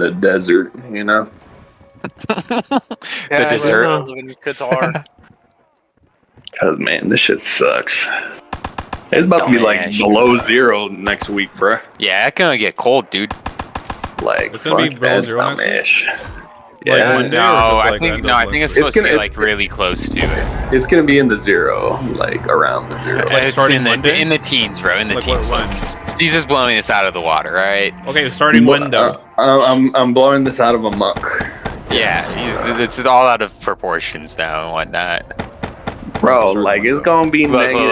the desert, you know. The dessert. I live in Qatar. Cause man, this shit sucks. It's about to be like below 0 next week, bruh. Yeah, it's gonna get cold, dude. Like it's gonna be below 0 next week. Yeah, Like Monday I think it's supposed to be like really close to it. It's gonna be in the 0, like around the 0. Like it's starting in the teens, bro. In the teens. Like, Caesar's blowing this out of the water, right? Okay, starting when though? I'm blowing this out of a muck. Yeah, it's all out of proportions now and whatnot. Bro, like it's gonna be negative.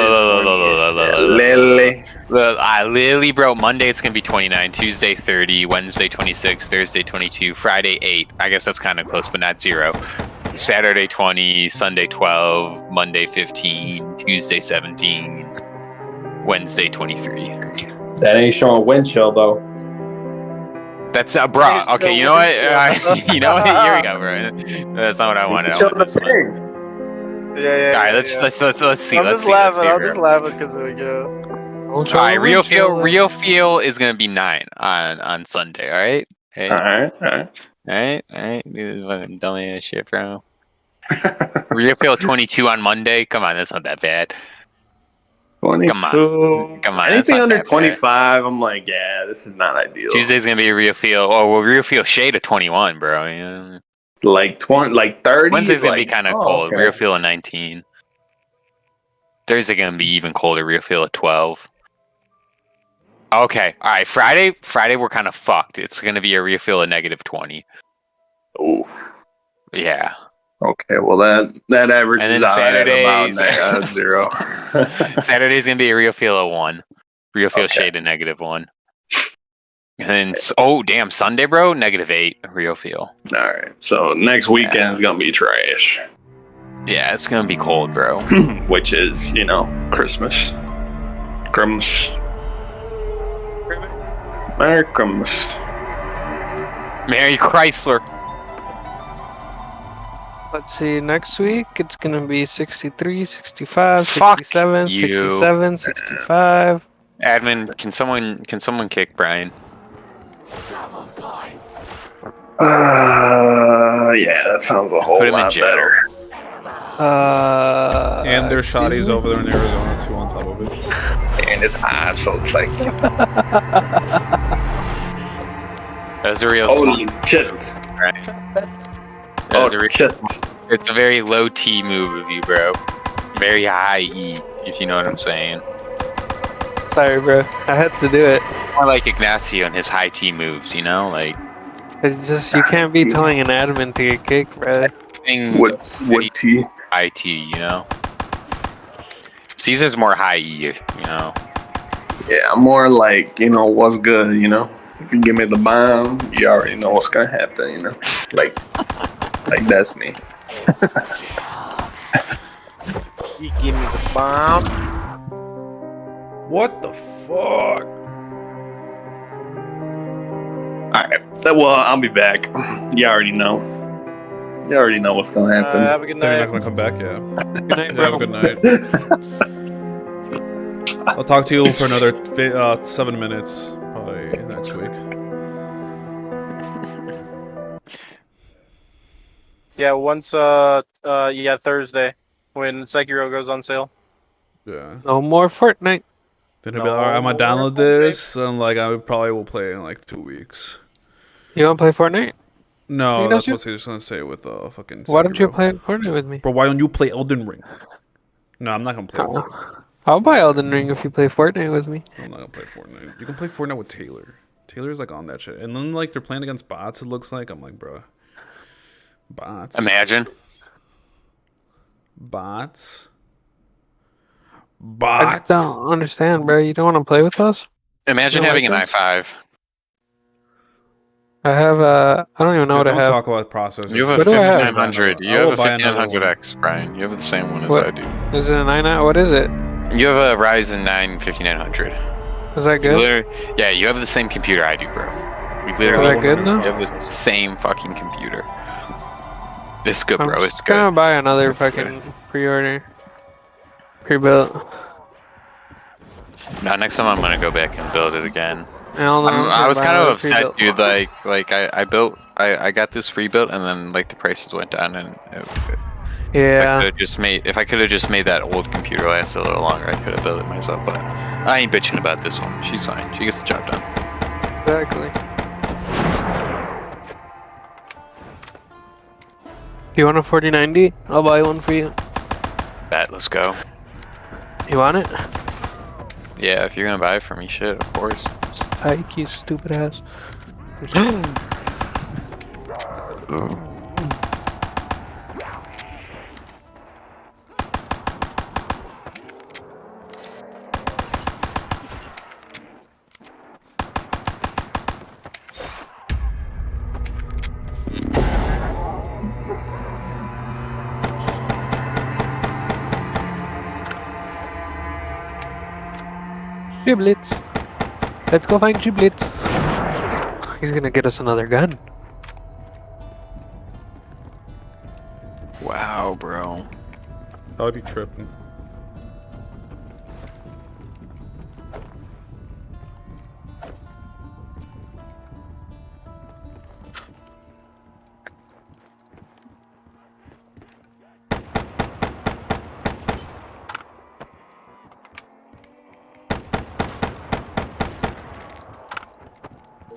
I literally, bro, Monday it's gonna be 29, Tuesday 30, Wednesday 26, Thursday 22, Friday 8. I guess that's kind of close, but not 0. Saturday 20, Sunday 12, Monday 15, Tuesday 17, Wednesday 23. That ain't showing wind chill though. That's bro. Okay, you know what? You know what? Here we go, bro. That's not what I wanted. Yeah. All right, let's see. I'm just laughing because we go. All right, Real Feel is gonna be 9 on Sunday. All right. Okay. All right. Dumbass shit, bro. Real Feel 22 on Monday. Come on, that's not that bad. 22. Come on. Anything under 25, I'm like, yeah, this is not ideal. Tuesday's gonna be a Real Feel. Oh, well, Real Feel shade of 21, bro. Yeah. Like 20, like 30. Wednesday's gonna be kind of cold. Okay. Real Feel at 19. Thursday gonna be even colder. Real Feel at 12. Okay, all right. Friday we're kind of fucked. It's gonna be a Real Feel at negative 20. Ooh. Yeah. Okay, well that averages out Saturday, at about 0. Saturday's gonna be a Real Feel at 1. Real Feel shade at negative 1. And then Sunday, bro, negative 8. Real Feel. All right, so next weekend is gonna be trash. Yeah, it's gonna be cold, bro. Which is, Christmas. Merry Christmas. Merry Chrysler. Let's see, next week it's gonna be 63, 65, Fuck 67, you. 67, 65. Admin, can someone kick Brian? Yeah, that sounds a whole Put him in lot jail. better. And there's shotties over there in Arizona too on top of it. And it's hot, so it's like That's a real holy shit. right? Oh shit. It's a very low T move of you, bro. Very high E, if you know what I'm saying. Sorry, bro. I had to do it. More like Ignacio and his high T moves, like. It's just, you can't be telling an admin to get kicked, bro. What T? High T, Caesar's more high E, Yeah, I'm more like, what's good, If you give me the bomb, you already know what's gonna happen, Like that's me. You give me the bomb. What the fuck? Alright. Well, I'll be back. You already know. You already know what's gonna happen. Have a good They're night. not gonna come back, yeah. Good night, Have a bro. good night. I'll talk to you for another 7 minutes, probably next week. Yeah, once Thursday when Sekiro goes on sale. Yeah. No more Fortnite. Then he'll be like, alright, I'm gonna download this, and I probably will play in like 2 weeks. You wanna play Fortnite? No, Hey, that's don't what he's gonna say with fucking Why don't you Sekiro. play Fortnite with me? Bro, why don't you play Elden Ring? No, I'm not gonna play Fortnite. I'll buy Elden Ring if you play Fortnite with me. I'm not gonna play Fortnite. You can play Fortnite with Taylor. Taylor's on that shit. And then they're playing against bots, it looks like. I'm like, bro. Bots. Imagine. Bots. I just don't understand, bro. You don't want to play with us? Imagine You don't having like an i5. I have I don't even know what I Don't have. talk about processors. You have a What do I have? 5900. You I will have a buy another 5900X, Brian. You have the same one as What? I do. Is it a 9? What is it? You have a Ryzen 9 5900. Is that good? Yeah, you have the same computer I do, bro. We Is literally that good though? you have the same fucking computer. It's good, I'm bro. It's just gonna good. buy another It's fucking pre-order. Pre-built. Now, next time I'm gonna go back and build it again. Hell no, I'm I was kind buying of a upset, pre-built. dude. I got this rebuilt, and then like the prices went down, and Yeah. if I could have just made that old computer last a little longer, I could have built it myself. But I ain't bitching about this one. She's fine. She gets the job done. Exactly. Do you want a 4090? I'll buy one for you. Bet, let's go. You want it? Yeah, if you're gonna buy it for me, shit, of course. Ike, you stupid ass. Giblets. Let's go find Giblets. He's gonna get us another gun. Wow, bro. I would be tripping.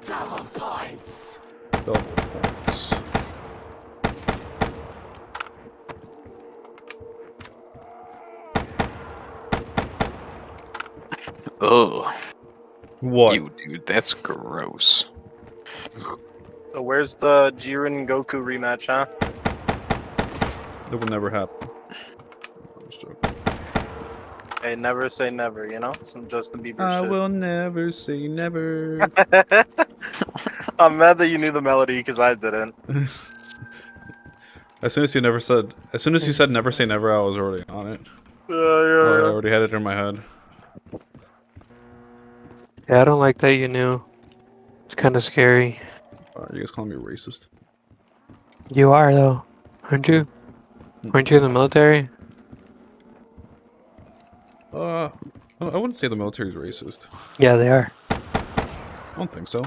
Double points. Ugh. What? You, dude, that's gross. So where's the Jiren Goku rematch, huh? It will never happen. I'm just joking. Hey, never say never, you know? Some Justin Bieber I shit. will never say never. I'm mad that you knew the melody because I didn't. As soon as you said never say never, I was already on it. I Yeah. already had it in my head. Yeah, I don't like that you knew. It's kind of scary. You guys calling me racist? You are though, aren't you? Weren't you in the military? I wouldn't say the military is racist. Yeah, they are. I don't think so.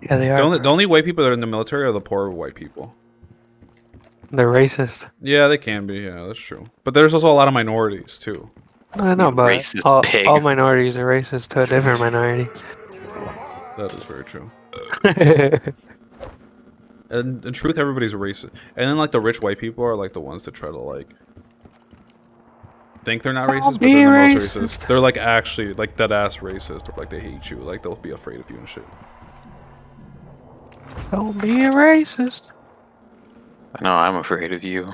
Yeah, they are. The only white people that are in the military are the poor white people. They're racist. Yeah, they can be. Yeah, that's true. But there's also a lot of minorities too. I know, You but racist pig. all minorities are racist to a different minority. That is very true. And in truth, everybody's racist. And then like the rich white people are like the ones that try to like think they're not racist, but be they're the most racist. racist. They're like actually like dead ass racist, or like they hate you, like they'll be afraid of you and shit. Don't be a racist. No, I'm afraid of you.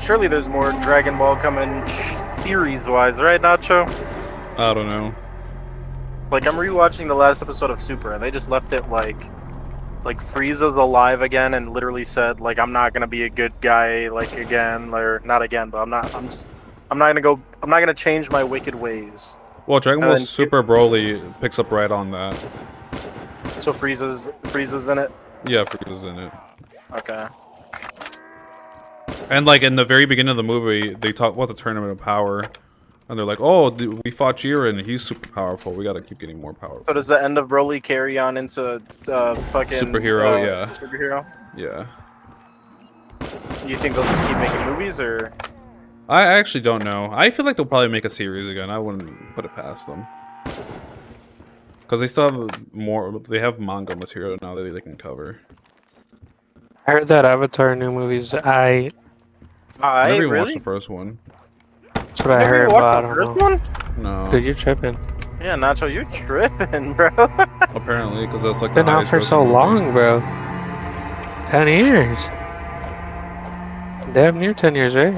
Surely there's more Dragon Ball coming series-wise, right, Nacho? I don't know. Like, I'm rewatching the last episode of Super, and they just left it like Frieza's alive again, and literally said like, I'm not gonna be a good guy like again, or not again, but I'm not gonna change my wicked ways. Well, Dragon And Ball then- Super Broly picks up right on that. So Frieza's in it. Yeah, Frieza's in it. Okay. And like in the very beginning of the movie, they talk about the Tournament of Power, and they're like, "Oh, we fought Jiren, he's super powerful. We gotta keep getting more powerful." So does the end of Broly carry on into fucking Superhero, yeah. Superhero? Yeah. You think they'll just keep making movies, or? I actually don't know. I feel like they'll probably make a series again. I wouldn't put it past them. Because they still have more, they have manga material now that they can cover. I heard that Avatar new movies. I never even watched Really? the first one. That's what I Never heard, even but I watched the don't first know. one? No. Dude, you're tripping. Yeah, Nacho, you're tripping, bro. Apparently, because that's like Been the out highest for grossing so movie. long, bro. 10 years. Damn near 10 years, right?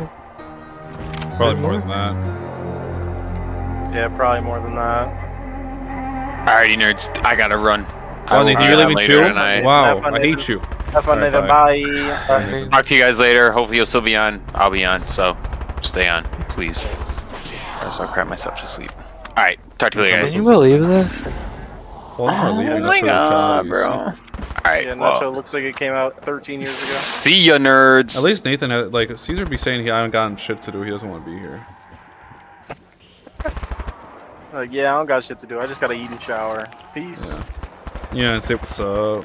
Probably more than that. Yeah, probably more than that. Alrighty, nerds. I gotta run. I Oh, will Nathan, be you're on leaving later too? tonight. Wow, Have fun, I hate Nathan. you. Have fun, Alright, Nathan. bye. Bye. Talk to you guys later. Hopefully you'll still be on. I'll be on, so stay on, please. Or else I'll crap myself to sleep. Alright, talk to you later, Can guys. you believe this? Well, I'm not leaving Oh us my for the god, shotties. bro. Alright, Yeah, Nacho well. looks like it came out 13 years See ya, nerds. At least Nathan, like, Caesar be saying he hasn't gotten shit to do. He doesn't want to be here. ago. Like, yeah, I don't got shit to do. I just gotta eat and shower. Peace. Yeah. Yeah, and say what's up.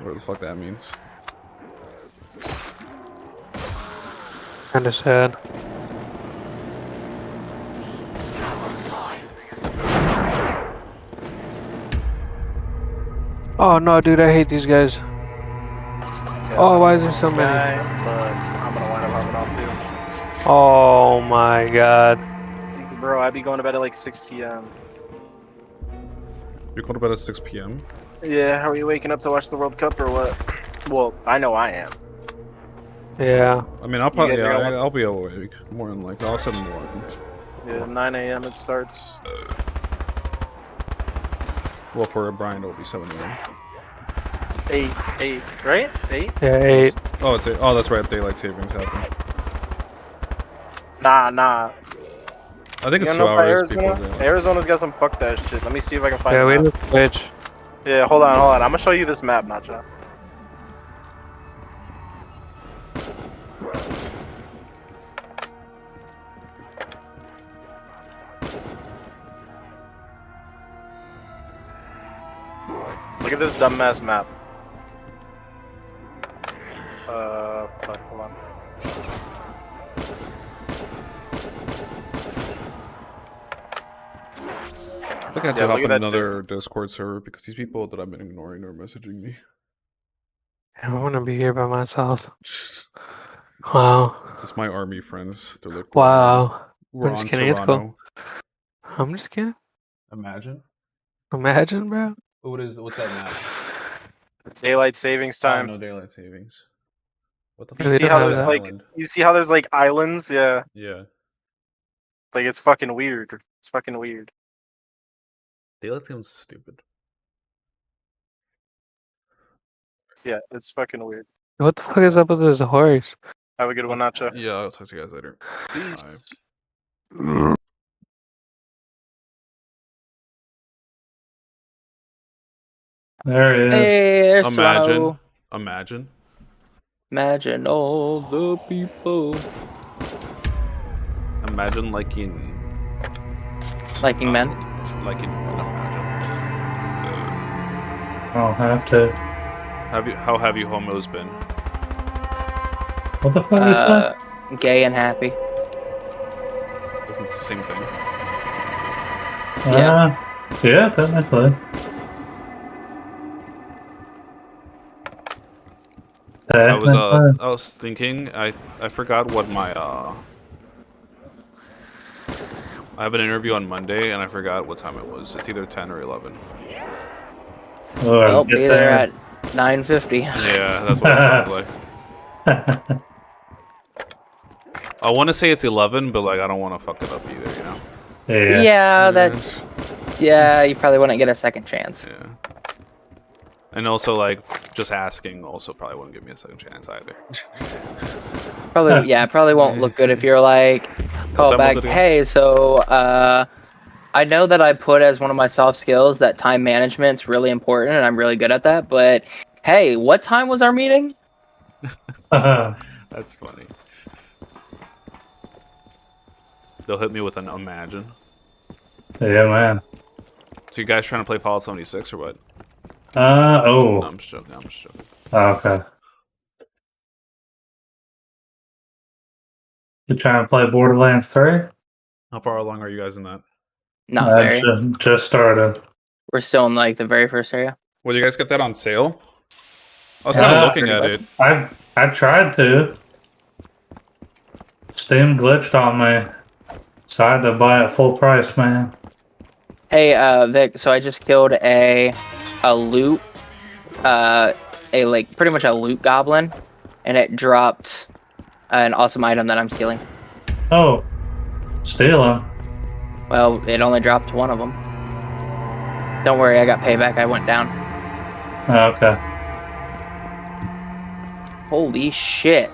What the fuck that means. Kinda sad. Oh no, dude, I hate these guys. Oh, why is there so many? But I'm gonna wind up hopping off Oh my god. too. Bro, I'd be going to bed at like 6 p.m. You're going to bed at 6 p.m.? Yeah, are we waking up to watch the World Cup or what? Well, I know I am. Yeah. I mean, I'll probably, guys are yeah, gonna I'll be awake. More than like, I'll 7 more. Yeah, 9 a.m. it starts. Well, for Brian, it'll be 7 a.m. 8, right? 8? Yeah, 8. Oh, it's 8. Oh, that's right. Daylight savings happened. Nah. I think You it's 2 don't know about hours Arizona? before the... Arizona's got some fuck that shit. Let me see if I can find Yeah, we it. need to switch. Yeah, hold on. I'm gonna show you this map, Nacho. Look at this dumbass map. Hold on. I think I have to Yeah, hop look on at that another Discord server because these people that I've been ignoring are messaging me. I wanna be here by myself. Wow. It's my army friends. They're like, Wow. we're I'm just on kidding, it's Serrano. I'm just kidding. Imagine. Imagine, bro. What's that map? Daylight savings time. no daylight savings. What the Yeah, You we see don't how have there's that. like you see how there's like islands? Yeah. Yeah. Like it's fucking weird. It's fucking weird. Daylight savings is stupid. Yeah, it's fucking weird. What the fuck is up with this horse? Have a good one, Nacho. Yeah, I'll talk to you guys later. Peace. Bye. There he is. Hey, there's Imagine. Serrano. Imagine. Imagine all the people Imagine liking. liking men. Liking. Imagine. I'll have to. How have you homos been? What the fuck is that? Gay and happy. It's the same thing. Yeah, technically. I was thinking. I forgot what my I have an interview on Monday, and I forgot what time it was. It's either 10 or 11. I'll be there at 9:50. Yeah, that's what it sounds like. I want to say it's 11, but like I don't want to fuck it up either, you know. Yeah. Yeah, that's. Yeah, you probably wouldn't get a second chance. Yeah. And also, like, just asking also probably wouldn't give me a second chance either. Probably, yeah, probably won't look good if you're like, call time was back. it again? Hey, so I know that I put as one of my soft skills that time management's really important, and I'm really good at that. But hey, what time was our meeting? That's funny. They'll hit me with an imagine. Yeah, man. So you guys trying to play Fallout 76 or what? Oh. No, I'm just joking. I'm just joking. Okay. You trying to play Borderlands 3? How far along are you guys in that? Not very. Just started. We're still in like the very first area. Well, you guys get that on sale? I was kind of looking at it. I tried to. Steam glitched on me. So I had to buy it full price, man. Hey, Vic. So I just killed a loot, like pretty much a loot goblin, and it dropped an awesome item that I'm stealing. Oh. Stealing. Well, it only dropped one of them. Don't worry, I got payback. I went down. Oh, okay. Holy shit.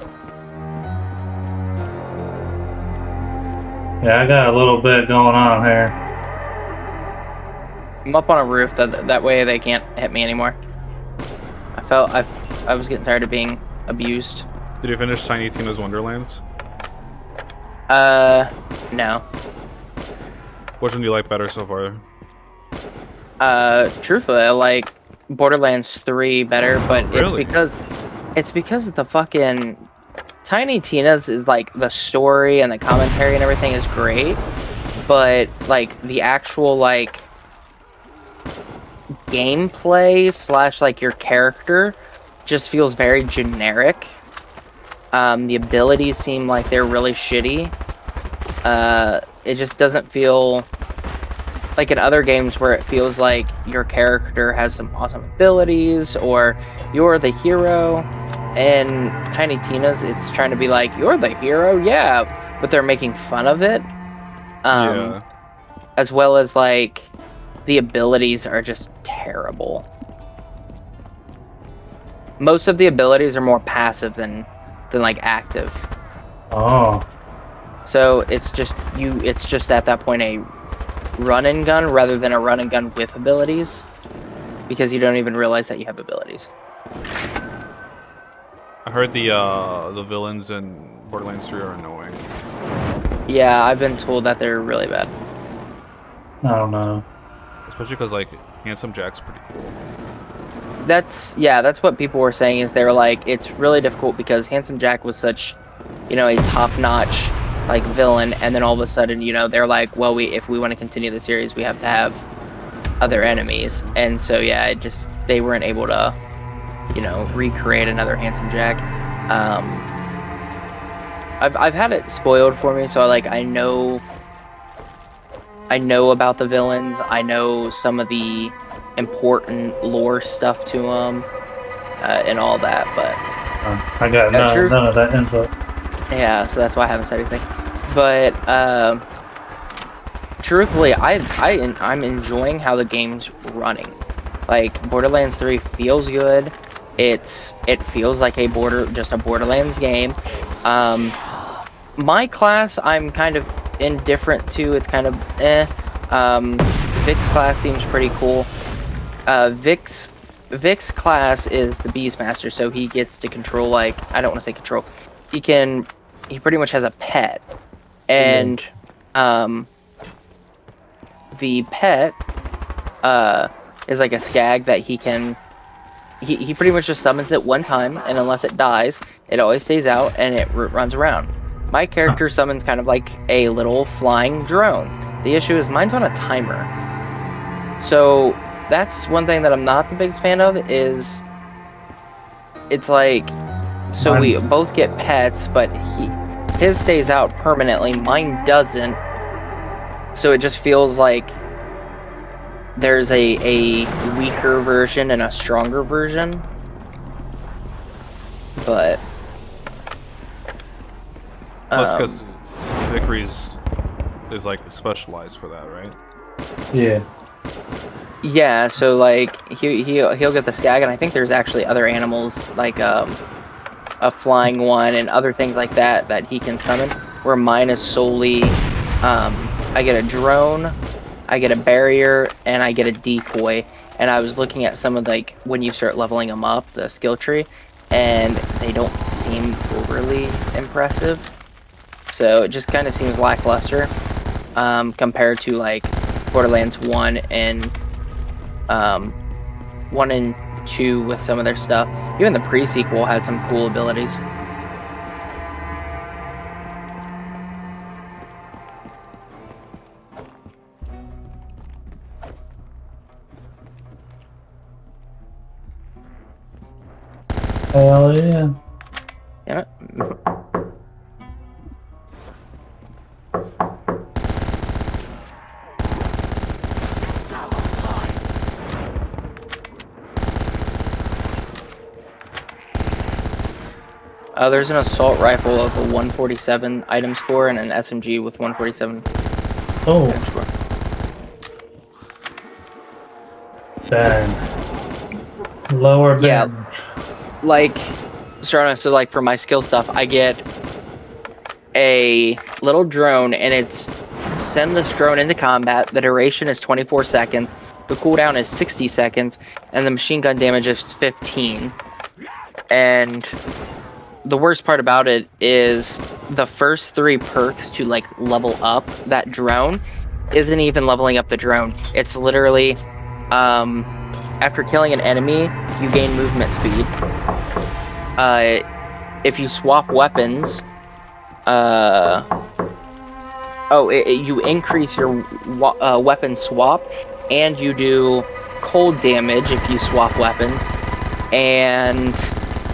Yeah, I got a little bit going on here. I'm up on a roof. That way they can't hit me anymore. I was getting tired of being abused. Did you finish Tiny Tina's Wonderlands? No. Which one do you like better so far? Truthfully, I like Borderlands 3 better, but Really? it's because the fucking Tiny Tina's is like the story and the commentary and everything is great, but like the actual like gameplay / like your character just feels very generic. The abilities seem like they're really shitty. It just doesn't feel like in other games where it feels like your character has some awesome abilities or you're the hero. And Tiny Tina's, it's trying to be like, you're the hero, yeah, but they're making fun of it. Yeah. As well as like the abilities are just terrible. Most of the abilities are more passive than like active. Oh. So it's just at that point a run and gun rather than a run and gun with abilities, because you don't even realize that you have abilities. I heard the villains in Borderlands 3 are annoying. Yeah, I've been told that they're really bad. I don't know. Especially because, like, Handsome Jack's pretty cool. That's what people were saying, is they were like, it's really difficult because Handsome Jack was such, a top-notch, like, villain, and then all of a sudden, they're like, well, if we want to continue the series, we have to have other enemies. And so, yeah, they weren't able to, recreate another Handsome Jack. I've had it spoiled for me, so I know about the villains. I know some of the important lore stuff to them, and all that. But I got none of that input. yeah, so that's why I haven't said anything. But truthfully, I'm enjoying how the game's running. Like, Borderlands 3 feels good. It feels like just a Borderlands game. My class, I'm kind of indifferent to. It's kind of Vic's class seems pretty cool. Vic's class is the Beastmaster, so he gets to control, like, I don't want to say control. He pretty much has a pet. And the pet is like a skag that he pretty much just summons it one time, and unless it dies, it always stays out and it runs around. My character summons kind of like a little flying drone. The issue is mine's on a timer. So that's one thing that I'm not the biggest fan of, is it's like, so we both get pets, but his stays out permanently, mine doesn't. So it just feels like there's a weaker version and a stronger version. But Plus, because Vickery's is like specialized for that, right? Yeah. yeah, so like he'll get the skag, and I think there's actually other animals like a flying one and other things like that he can summon. Where mine is solely I get a drone, I get a barrier, and I get a decoy. And I was looking at some of, like, when you start leveling them up, the skill tree, and they don't seem overly impressive. So it just kind of seems lackluster compared to, like, Borderlands 1 and 1 and 2 with some of their stuff. Even the pre-sequel has some cool abilities. Hell yeah. Damn it. There's an assault rifle of a 147 item score and an SMG with 147 Oh. item score. Dang. Lower Yeah. damage. Like, so like for my skill stuff, I get a little drone, and it's send this drone into combat. The duration is 24 seconds. The cooldown is 60 seconds, and the machine gun damage is 15. And the worst part about it is the first 3 perks to like level up that drone isn't even leveling up the drone. It's literally after killing an enemy, you gain movement speed. If you swap weapons, you increase your weapon swap, and you do cold damage if you swap weapons. And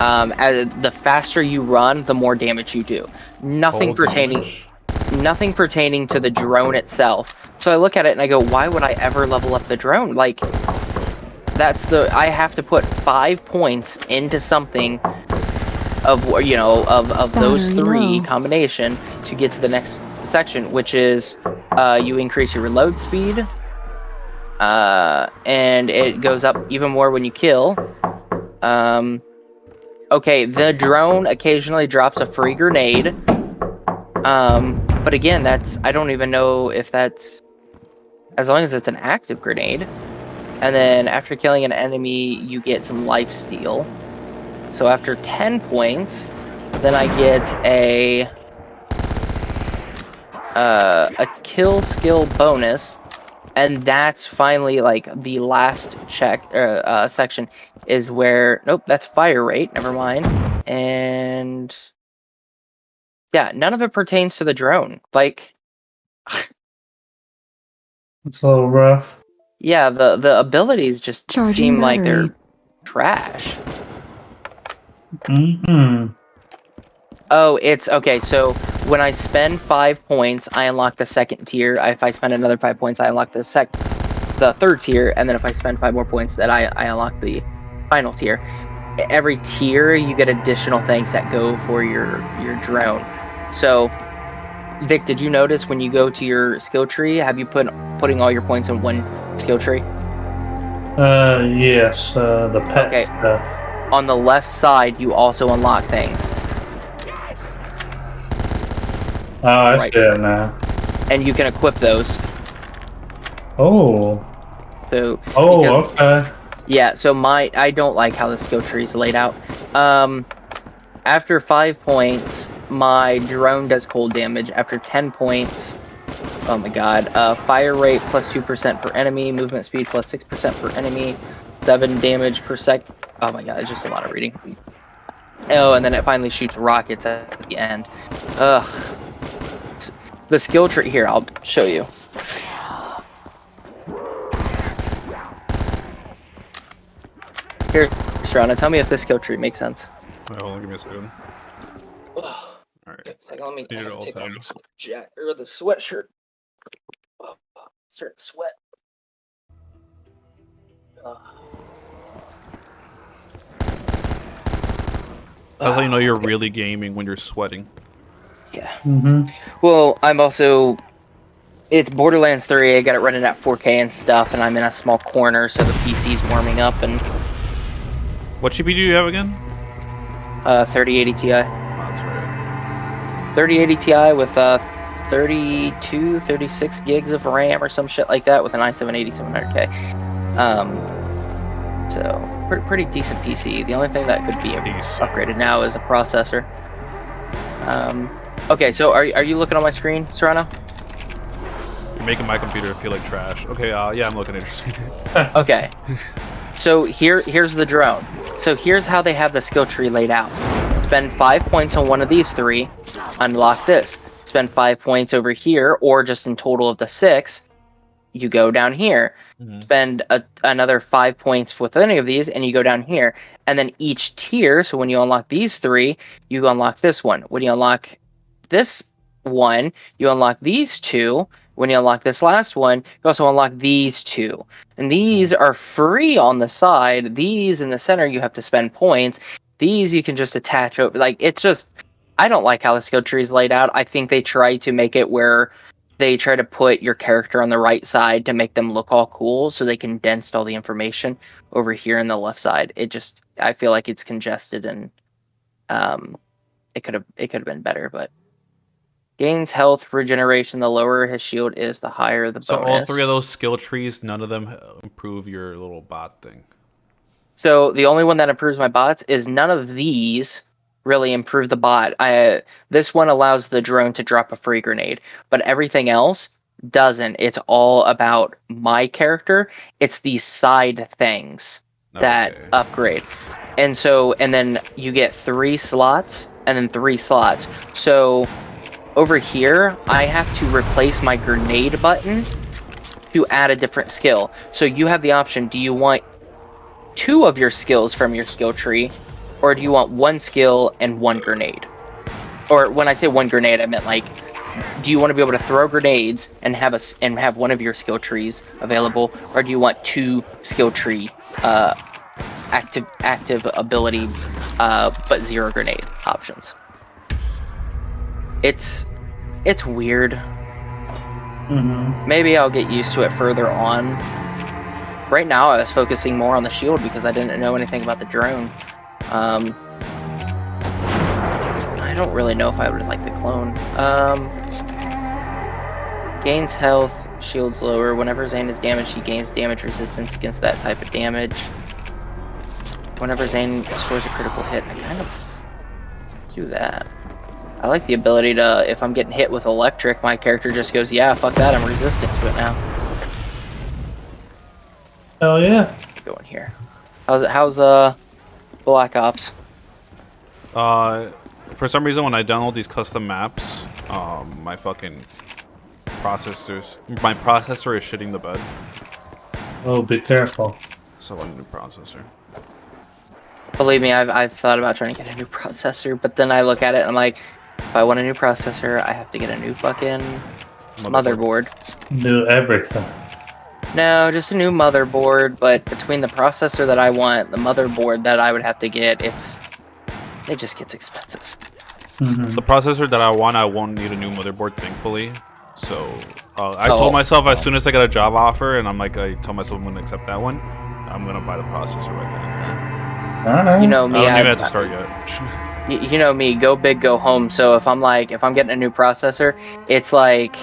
as the faster you run, the more damage you do. Nothing pertaining to the drone itself. So I look at it and I go, why would I ever level up the drone? Like, I have to put 5 points into something of those 3 combination to get to the next section, which is you increase your reload speed, and it goes up even more when you kill. Okay, the drone occasionally drops a free grenade, but again, I don't even know if that's, as long as it's an active grenade. And then after killing an enemy, you get some life steal. So after 10 points, then I get a kill skill bonus, and that's finally like the last section is where, nope, that's fire rate, never mind. And yeah, none of it pertains to the drone. Like, It's a little rough. yeah, the abilities just Charging seem like battery. they're trash. Mm-hmm. Oh, it's okay. So when I spend 5 points, I unlock the second tier. If I spend another 5 points, I unlock the third tier. And then if I spend 5 more points, then I unlock the final tier. Every tier, you get additional things that go for your drone. So, Vic, did you notice when you go to your skill tree, have you putting all your points in one skill tree? Yes. The pet Okay. stuff. On the left side, you also unlock things. Oh, I Right see it side. now. And you can equip those. Oh. So Oh, okay. yeah, so I don't like how the skill tree is laid out. After 5 points, my drone does cold damage. After 10 points, oh my god, fire rate plus 2% per enemy, movement speed plus 6% per enemy, 7 damage per sec. Oh my god, it's just a lot of reading. Oh, and then it finally shoots rockets at the end. Ugh. The skill tree here, I'll show you. Here, Sharana, tell me if this skill tree makes sense. Wait, hold on, give me a second. Alright. Second, let me You did it all take the off time. this jacket or the sweatshirt. Starting to sweat. That's how you know you're really gaming, when you're sweating. Yeah. Mm-hmm. Well, I'm also. It's Borderlands 3. I got it running at 4K and stuff, and I'm in a small corner, so the PC's warming up. And What GPU do you have again? 3080 Ti. That's right. 3080 Ti with 32, 36 gigs of RAM or some shit like that with an i7 8700K. So pretty decent PC. The only thing that could be upgraded now is a processor. Okay, so are you looking on my screen, Serrano? You're making my computer feel like trash. Okay, yeah, I'm looking at your screen. Okay. So here's the drone. So here's how they have the skill tree laid out. Spend 5 points on one of these 3, unlock this. Spend 5 points over here, or just in total of the 6, you go down here. Mm-hmm. Spend another 5 points with any of these, and you go down here. And then each tier, so when you unlock these 3, you unlock this one. When you unlock this one, you unlock these 2. When you unlock this last one, you also unlock these 2. And these are free on the side. These in the center, you have to spend points. These you can just attach over. Like, it's just, I don't like how the skill tree is laid out. I think they try to make it where they try to put your character on the right side to make them look all cool, so they condensed all the information over here on the left side. I feel like it's congested, and it could have been better, but gains health regeneration. The lower his shield is, the higher the So bonus. all 3 of those skill trees, none of them improve your little bot thing. So the only one that improves my bots is none of these really improve the bot. This one allows the drone to drop a free grenade, but everything else doesn't. It's all about my character. It's these side things that upgrade. And then you get 3 slots and then 3 slots. So over here, I have to replace my grenade button to add a different skill. So you have the option, do you want 2 of your skills from your skill tree, or do you want 1 skill and 1 grenade? Or when I say 1 grenade, I meant like, do you want to be able to throw grenades and have one of your skill trees available, or do you want 2 skill tree active ability but 0 grenade options? It's weird. Maybe I'll get used to it further on. Right now, I was focusing more on the shield because I didn't know anything about the drone. I don't really know if I would like the clone. Gains health, shields lower. Whenever Zane is damaged, he gains damage resistance against that type of damage. Whenever Zane scores a critical hit, I kind of do that. I like the ability to, if I'm getting hit with electric, my character just goes, yeah, fuck that, I'm resistant to it now. Hell yeah. Go in here. How's Black Ops? For some reason, when I download these custom maps, my processor is shitting the bed. Oh, be careful. So I want a new processor. Believe me, I've thought about trying to get a new processor, but then I look at it and I'm like, if I want a new processor, I have to get a new fucking motherboard. Do everything. No, just a new motherboard, but between the processor that I want, the motherboard that I would have to get, it just gets expensive. The processor that I want, I won't need a new motherboard, thankfully. So I told myself as soon as I got a job offer, and I told myself I'm gonna accept that one, I'm gonna buy the processor right then and there. Alright. You know me, I don't even have to start yet. You know me, go big, go home. So if I'm getting a new processor, it's like,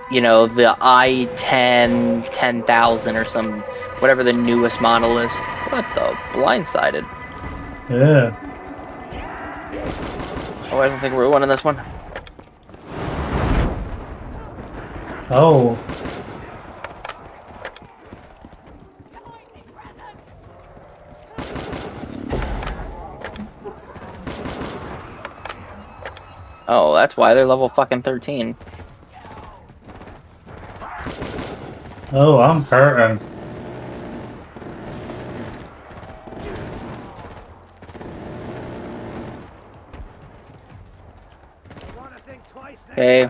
you know, the i10 10000 or some, whatever the newest model is. What the? Blindsided. Yeah. Oh, I don't think we're winning this one. Oh. Oh, that's why they're level fucking 13. Oh, I'm hurting. Okay.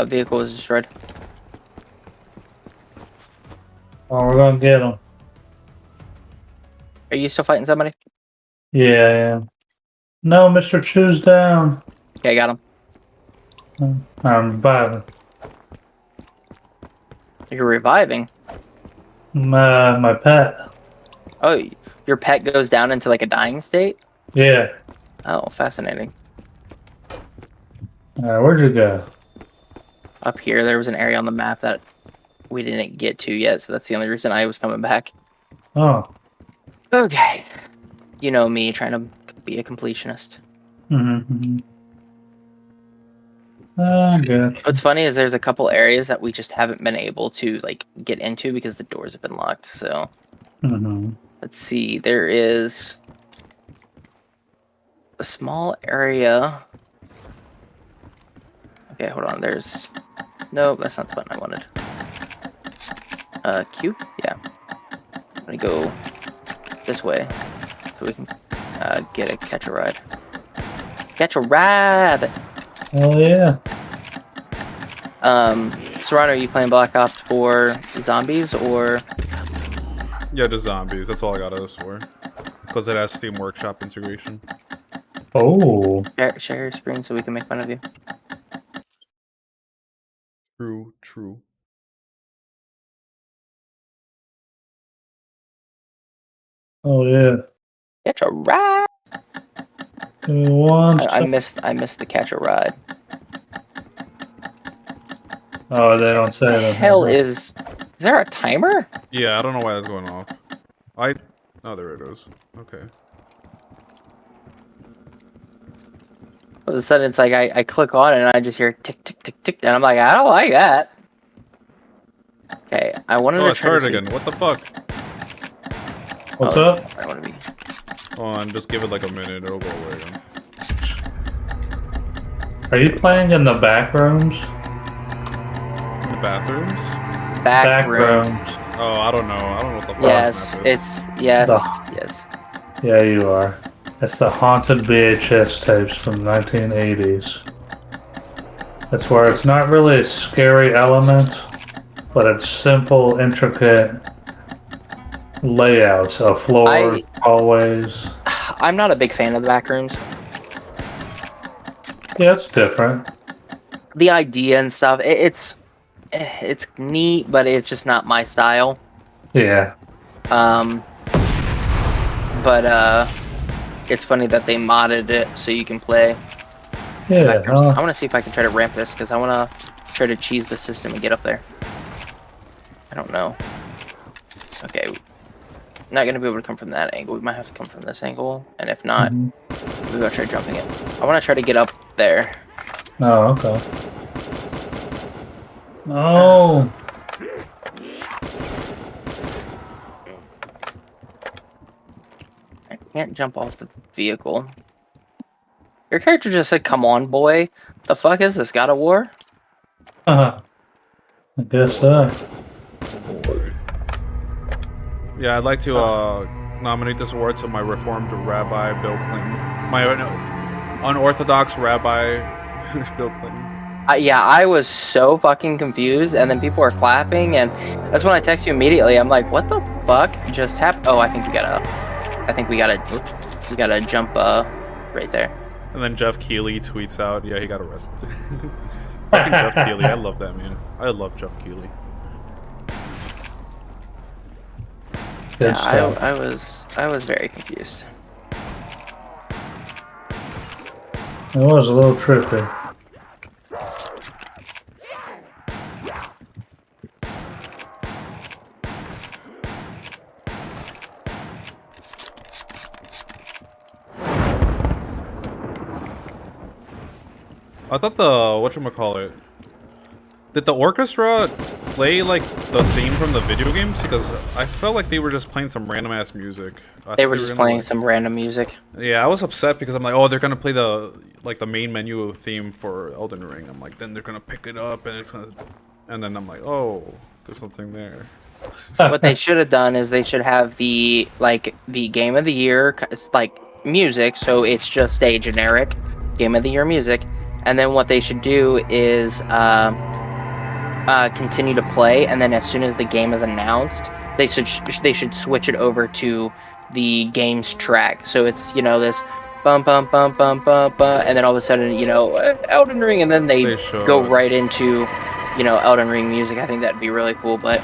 Vehicle was destroyed. Oh, we're gonna get him. Are you still fighting somebody? Yeah, I am. No, Mr. Choose down. Okay, I got him. I'm reviving. You're reviving? My pet. Oh, your pet goes down into like a dying state? Yeah. Oh, fascinating. Alright, where'd you go? Up here, there was an area on the map that we didn't get to yet, so that's the only reason I was coming back. Oh. Okay. You know me, trying to be a completionist. Good. What's funny is there's a couple areas that we just haven't been able to like get into because the doors have been locked. So let's see. There is a small area. Okay, hold on. There's no. That's not the button I wanted. Q. Yeah. I'm gonna go this way so we can catch a ride. Catch a ride. Oh yeah. Serrano, are you playing Black Ops for zombies or? Yeah, just zombies. That's all I got this for. Because it has Steam Workshop integration. Oh. Share your screen so we can make fun of you. True. Oh yeah. Catch a ride. Give me one I sec. missed the catch a ride. Oh, they don't say The that. hell is there a timer? Yeah, I don't know why that's going off. Oh, there it is. Okay. All of a sudden, it's like I click on it and I just hear tick tick tick tick, and I'm like, I don't like that. Okay, I wanted Oh, to it try to started see. again. What the fuck? What's Oh, up? I want to be. Hold on, just give it like a minute. It'll go away again. Are you playing in the back rooms? The bathrooms? Back rooms. Oh, I don't know. I don't know what the fuck. Yes, this map is. it's yes, The- yes. Yeah, you are. It's the haunted VHS tapes from 1980s. That's where it's not really a scary element, but it's simple, intricate layouts of floors, hallways. I'm not a big fan of the back rooms. Yeah, it's different. The idea and stuff, it's neat, but it's just not my style. Yeah. But it's funny that they modded it so you can play. Yeah. I want to see if I can try to ramp this because I want to try to cheese the system and get up there. I don't know. Okay, not gonna be able to come from that angle. We might have to come from this angle, and if not, we're gonna try jumping it. I want to try to get up there. Oh, okay. Oh. I can't jump off the vehicle. Your character just said, "Come on, boy." The fuck is this? God of War? I guess so. Yeah, I'd like to nominate this award to my Reformed Rabbi Bill Clinton. My unorthodox Rabbi Bill Clinton. Yeah, I was so fucking confused, and then people were clapping, and that's when I text you immediately. I'm like, "What the fuck just happened?" Oh, I think we gotta jump right there. And then Jeff Keighley tweets out, yeah, he got arrested. Fucking Jeff Keighley, I love that man. I love Jeff Keighley. Good Yeah, stuff. I was very confused. It was a little trippy. I thought the whatchamacallit, did the orchestra play like the theme from the video games? Because I felt like they were just playing some random ass music. They were just playing some random music. Yeah, I was upset because I'm like, oh, they're gonna play the main menu theme for Elden Ring. I'm like, then they're gonna pick it up and it's gonna, and then I'm like, oh, there's something there. What they should have done is they should have the game of the year music, so it's just a generic game of the year music. And then what they should do is continue to play, and then as soon as the game is announced, they should switch it over to the game's track. So it's, you know, this bum bum bum bum bum bum, and then all of a sudden, you know, Elden Ring, and then they go right into, you know, Elden Ring music. I think that'd be really cool. But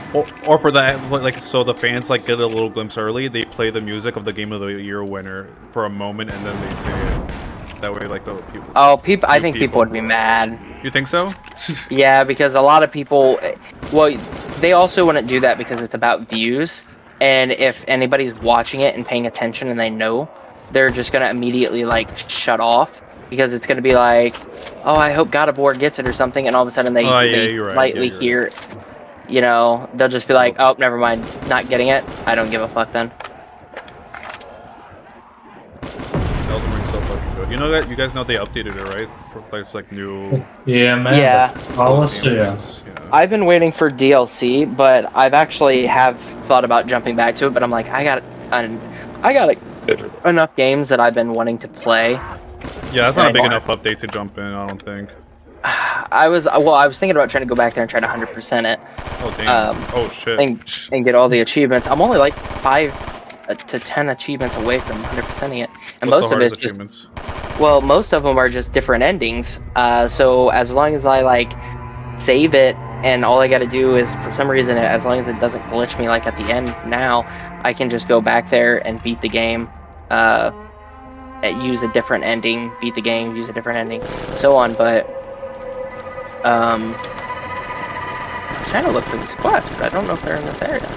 or for that, like, so the fans like get a little glimpse early. They play the music of the Game of the Year winner for a moment, and then they say it. That way, like, the people. Oh, I think people would be mad. You think so? Yeah, because a lot of people, well, they also wouldn't do that because it's about views, and if anybody's watching it and paying attention and they know, they're just gonna immediately like shut off because it's gonna be like, oh, I hope God of War gets it or something, and all of a sudden they lightly hear, you know, they'll just be like, oh, never mind, not getting it. I don't give a fuck then. Elden Ring's so fucking good. You know that? You guys know they updated it, right? For it's like new. Yeah, man. Yeah. Yeah. I've been waiting for DLC, but I've actually have thought about jumping back to it. But I'm like, I got enough games that I've been wanting to play. Yeah, that's not a big enough update to jump in. I don't think. I was thinking about trying to go back there and try to 100% it. Oh damn! Oh shit! And get all the achievements. I'm only like 5 to 10 achievements away from 100%ing it, and most of it's just, well, most of them are just different endings. So as long as I like save it and all I got to do is, for some reason, as long as it doesn't glitch me like at the end now, I can just go back there and beat the game, use a different ending, beat the game, use a different ending, so on. But I'm trying to look for these quests, but I don't know if they're in this area.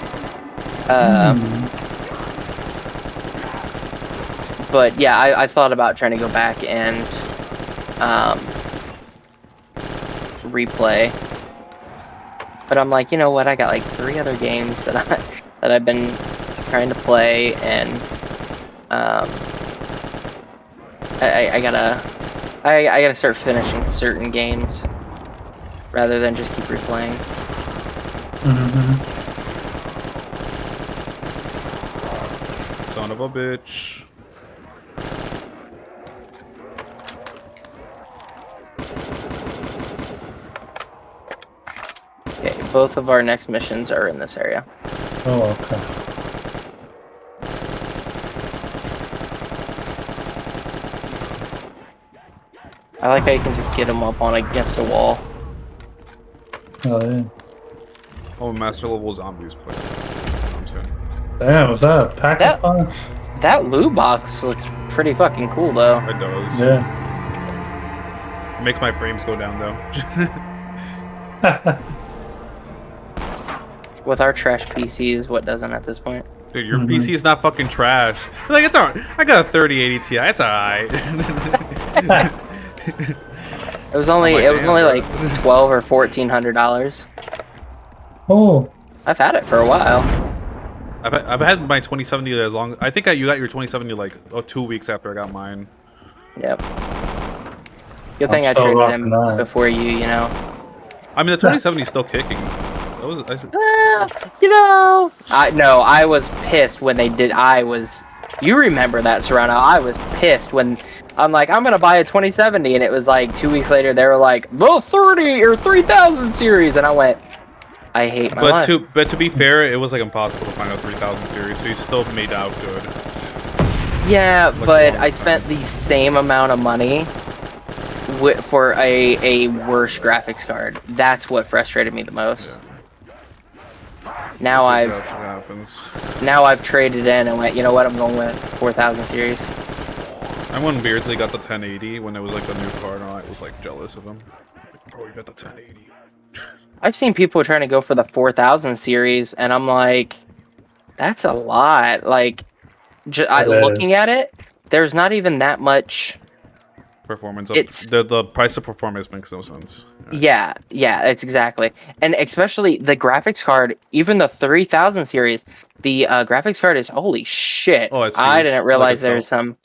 But yeah, I thought about trying to go back and replay. But I'm like, you know what? I got like 3 other games that I've been trying to play, and I gotta start finishing certain games rather than just keep replaying. Son of a bitch. Okay, both of our next missions are in this area. Oh, okay. I like how you can just get them up on against a wall. Oh, yeah. Oh, master level zombies play. I'm saying. Damn, was that a packet punch? That loot box looks pretty fucking cool, though. It does. Yeah. It makes my frames go down though. With our trash PCs, what doesn't at this point? Dude, your PC is not fucking trash. Like, it's alright. I got a 3080 Ti. It's alright. It was only like, damn, like $1,200 or $1,400. Oh. I've had it for a while. I've had my 2070 as long. I think you got your 2070 like 2 weeks after I got mine. Yep. Good thing I I'm so traded rocking him that. before you know. I mean, the 2070 is still kicking. That was, I was pissed when they did. You remember that, Serrano? I was pissed when I'm like, I'm gonna buy a 2070, and it was like 2 weeks later they were like the 30 or 3000 series, and I went, I hate my life. But to be fair, it was like impossible to find a 3000 series, so you still made out good. Yeah, Like, but long I time. spent the same amount of money for a worse graphics card. That's what frustrated me the most. Now That's what happens. I've traded in and went, you know what, I'm going with 4000 series. I when Beardsley got the 1080 when it was like the new card, and I was like jealous of him. Like, bro, you got the 1080. I've seen people trying to go for the 4000 series, and I'm like, that's a lot. Like, looking at it, there's not even that much Performance. It's- The price of performance makes no sense. Yeah, it's exactly. And especially the graphics card, even the 3000 series, the graphics card is holy shit. Oh, it's I huge. didn't Like realize itself. there's some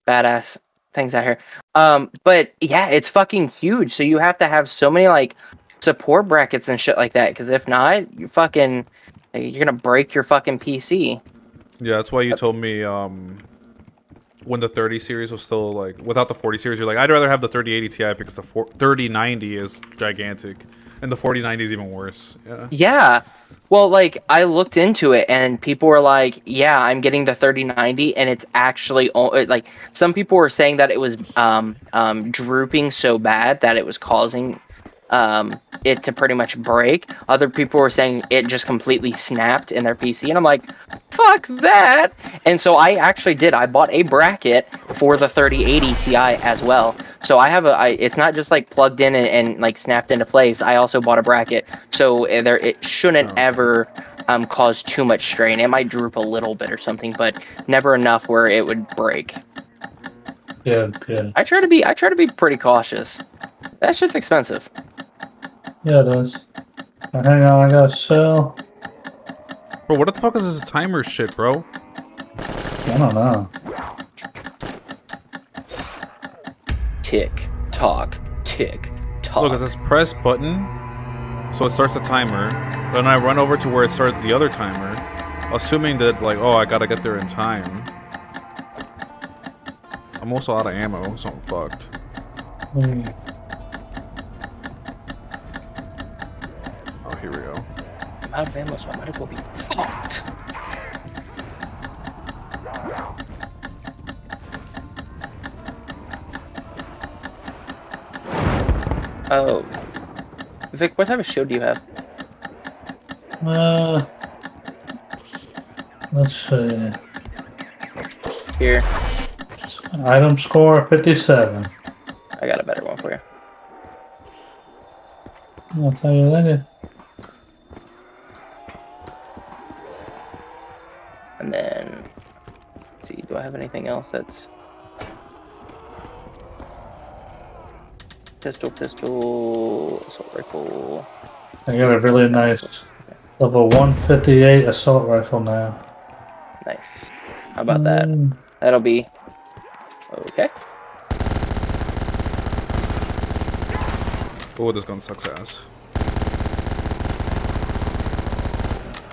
badass things out here. But yeah, it's fucking huge. So you have to have so many like support brackets and shit like that, because if not, you're gonna break your fucking PC. Yeah, that's why you told me when the 30 series was still like without the 40 series, you're like, I'd rather have the 3080 Ti because the 3090 is gigantic, and the 4090 is even worse. Yeah. Yeah. Well, like, I looked into it, and people were like, yeah, I'm getting the 3090, and it's actually, like, some people were saying that it was drooping so bad that it was causing it to pretty much break. Other people were saying it just completely snapped in their PC, and I'm like, fuck that! And so I actually did. I bought a bracket for the 3080 Ti as well. So I have it's not just like plugged in and like snapped into place. I also bought a bracket, so it shouldn't ever cause too much strain. It might droop a little bit or something, but never enough where it would break. Yeah. I try to be pretty cautious. That shit's expensive. Yeah, it is. Now, hang on, I gotta sell. Bro, what the fuck is this timer shit, bro? I don't know. Tick tock, tick tock. Look, it says press button, so it starts the timer. Then I run over to where it started the other timer, assuming that like, oh, I gotta get there in time. I'm also out of ammo, so I'm fucked. Oh, here we go. I'm out of ammo, so I might as well be fucked. Oh. Vic, what type of shield do you have? Let's see. Here, Item score 57. I got a better one for you. I'll tell you later. And then, let's see, do I have anything else that's pistol, assault rifle? I got a really nice level 158 assault rifle now. Nice. How about that? That'll be okay. Oh, this gun sucks ass.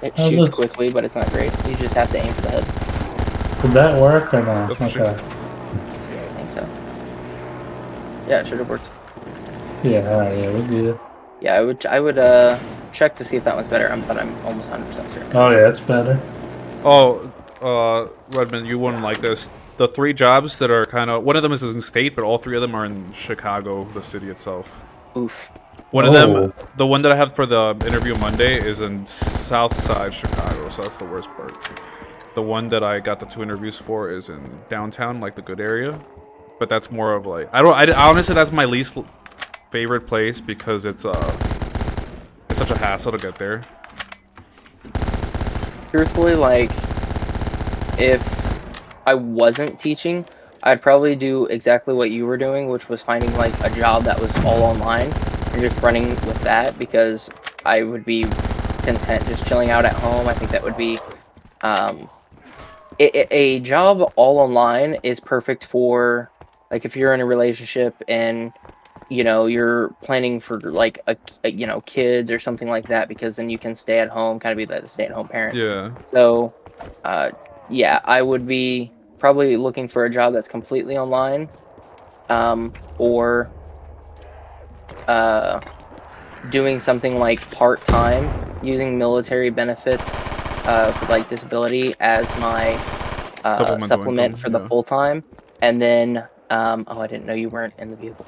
It How's shoots this? quickly, but it's not great. You just have to aim for the head. Did that work or no? That's for Okay. I think so. Yeah, it should have worked. Yeah, alright, yeah, we good. Yeah, I would check to see if that one's better. But I'm almost 100% certain. Oh yeah, it's better. Oh, Redmond, you wouldn't like this. The 3 jobs that are kind of... One of them is in state, but all 3 of them are in Chicago, the city itself. Oof. One of them, the one that I have for the interview Monday, is in South Side Chicago, so that's the worst part. The one that I got the 2 interviews for is in downtown, like the good area. But that's more of like... I honestly, that's my least favorite place because it's such a hassle to get there. Truthfully, like, if I wasn't teaching, I'd probably do exactly what you were doing, which was finding like a job that was all online and just running with that, because I would be content just chilling out at home. I think that would be a job all online is perfect for, like, if you're in a relationship and you know you're planning for like a you know, kids or something like that, because then you can stay at home, kind of be the stay-at-home parent. Yeah. So yeah, I would be probably looking for a job that's completely online, or doing something like part-time, using military benefits for like disability as my Supplemental supplement income, for the yeah. full-time, and then oh, I didn't know you weren't in the vehicle.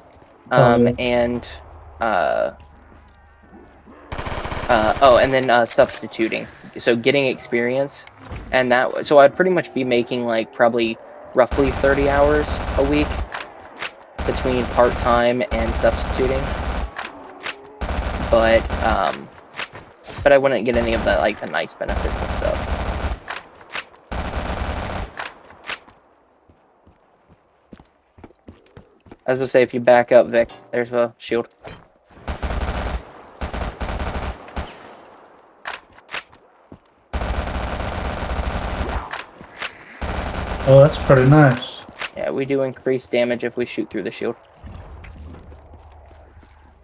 And then substituting, so getting experience, and that, so I'd pretty much be making like probably roughly 30 hours a week between part-time and substituting, but I wouldn't get any of the like the nice benefits and stuff. I was gonna say, if you back up, Vic, there's a shield. Oh, that's pretty nice. Yeah, we do increase damage if we shoot through the shield.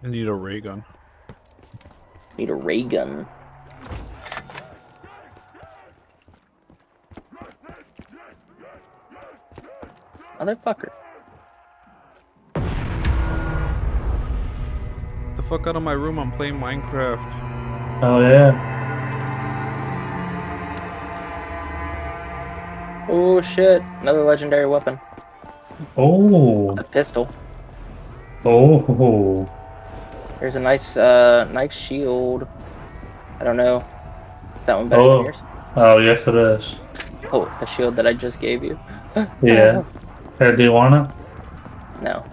I need a ray gun. Need a ray gun. Motherfucker. The fuck out of my room, I'm playing Minecraft. Oh yeah. Oh shit, another legendary weapon. Oh. A pistol. Oh. There's a nice nice shield. I don't know. Is that one better than yours? Oh, yes it is. Oh, the shield that I just gave you. Yeah. Hey, do you want it? No.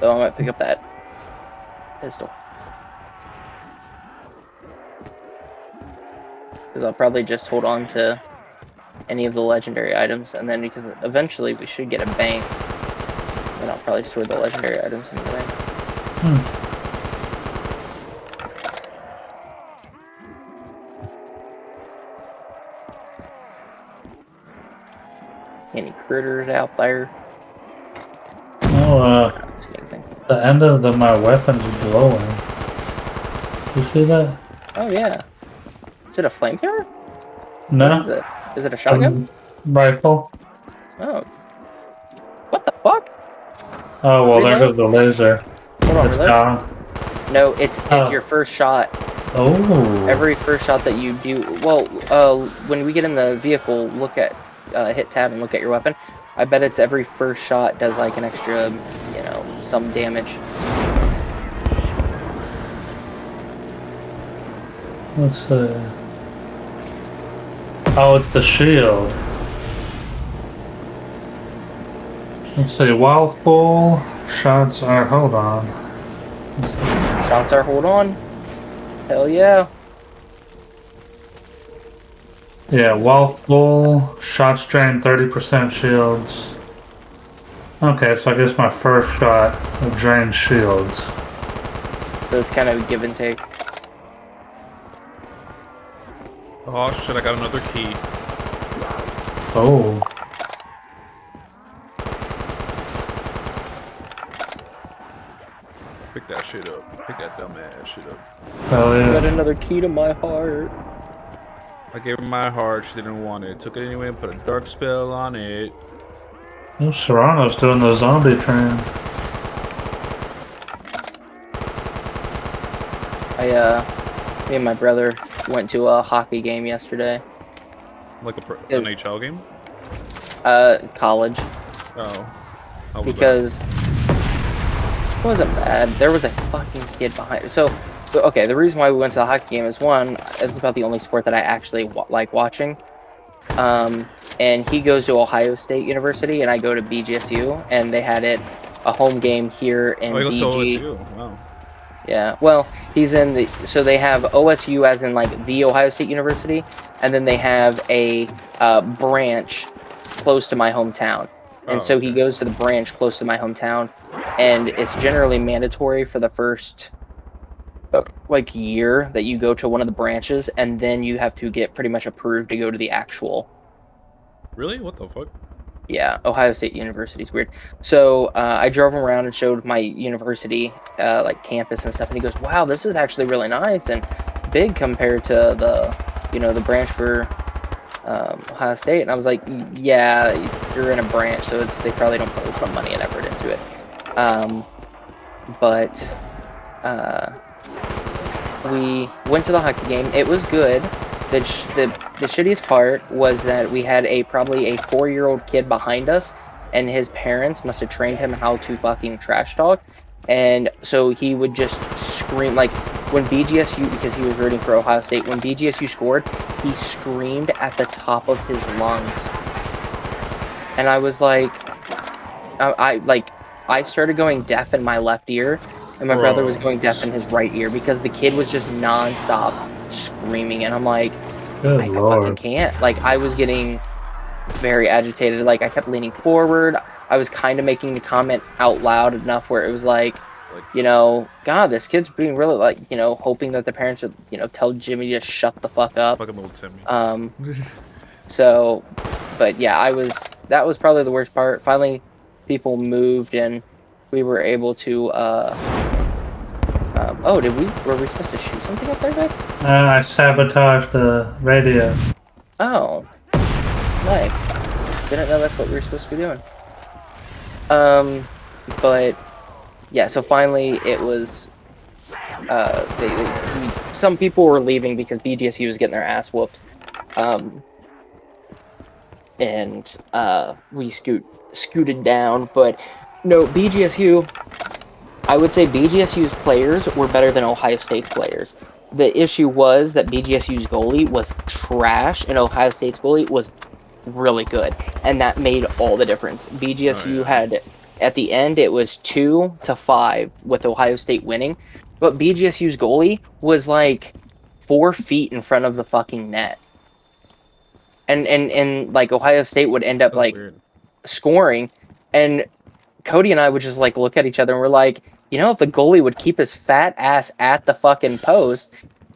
So I might pick up that pistol. Because I'll probably just hold on to any of the legendary items, and then because eventually we should get a bank, then I'll probably store the legendary items in the bank. Any critters out there? No, I don't see anything. the end of my weapon's glowing. You see that? Oh yeah. Is it a flamethrower? No. What is it? Is it a shotgun? Rifle. Oh. What the fuck? Oh, well, there Reload? goes the laser. Hold on, It's reload? gone. No, it's Oh. your first shot. Oh. Every first shot that you do, well, when we get in the vehicle, look at, hit tab and look at your weapon. I bet it's every first shot does like an extra, you know, some damage. Let's see. Oh, it's the shield. Let's see. While full, shots are. Hold on. Shots are hold on. Hell yeah. Yeah, while full, shots drain 30% shields. Okay, so I guess my first shot drains shields. So it's kind of a give and take. Oh shit! I got another key. Oh. Pick that shit up. Pick that dumbass shit up. Hell Got yeah. another key to my heart. I gave her my heart. She didn't want it. Took it anyway and put a dark spell on it. Oh, Serrano's doing the zombie train. Me and my brother went to a hockey game yesterday. Like a Is- NHL game. College. Oh. How was that? Because it wasn't bad. There was a fucking kid behind. So, okay, the reason why we went to the hockey game is one, it's about the only sport that I actually like watching. And he goes to Ohio State University, and I go to BGSU, and they had a home game here in Oh, he goes to BG. OSU. Wow. Yeah, well, he's in the, so they have OSU as in like the Ohio State University, and then they have a branch close to my hometown. And so he goes to the branch close to my hometown, and it's generally mandatory for the first like year that you go to one of the branches, and then you have to get pretty much approved to go to the actual. Really? What the fuck? Yeah, Ohio State University is weird. So I drove him around and showed my university, like campus and stuff, and he goes, "Wow, this is actually really nice and big compared to the branch for Ohio State." And I was like, "Yeah, you're in a branch, so they probably don't put a lot of money and effort into it." But we went to the hockey game. It was good. The shittiest part was that we had probably a 4-year-old kid behind us, and his parents must have trained him how to fucking trash talk, and so he would just scream, like when BGSU, because he was rooting for Ohio State, when BGSU scored, he screamed at the top of his lungs, and I was like, I started going deaf in my left ear, and my brother was going deaf in his right ear because the kid was just non-stop screaming, and I'm like, I fucking can't. Like, I was getting very agitated. Like, I kept leaning forward. I was kind of making the comment out loud enough where it was like, God, this kid's being really, like, hoping that the parents would, tell Jimmy to shut the fuck up. Fucking little Timmy. So, but yeah, that was probably the worst part. Finally, people moved and we were able to, were we supposed to shoot something up there, Vic? I sabotaged the radio. Oh, nice. Didn't know that's what we were supposed to be doing. But yeah, so finally it was. Some people were leaving because BGSU was getting their ass whooped. And we scooted down, but no, BGSU. I would say BGSU's players were better than Ohio State's players. The issue was that BGSU's goalie was trash and Ohio State's goalie was really good. And that made all the difference. BGSU had, at the end, it was 2-5 with Ohio State winning. But BGSU's goalie was like 4 feet in front of the fucking net. And like Ohio State would end up scoring. And Cody and I would just like look at each other and we're like, if the goalie would keep his fat ass at the fucking post,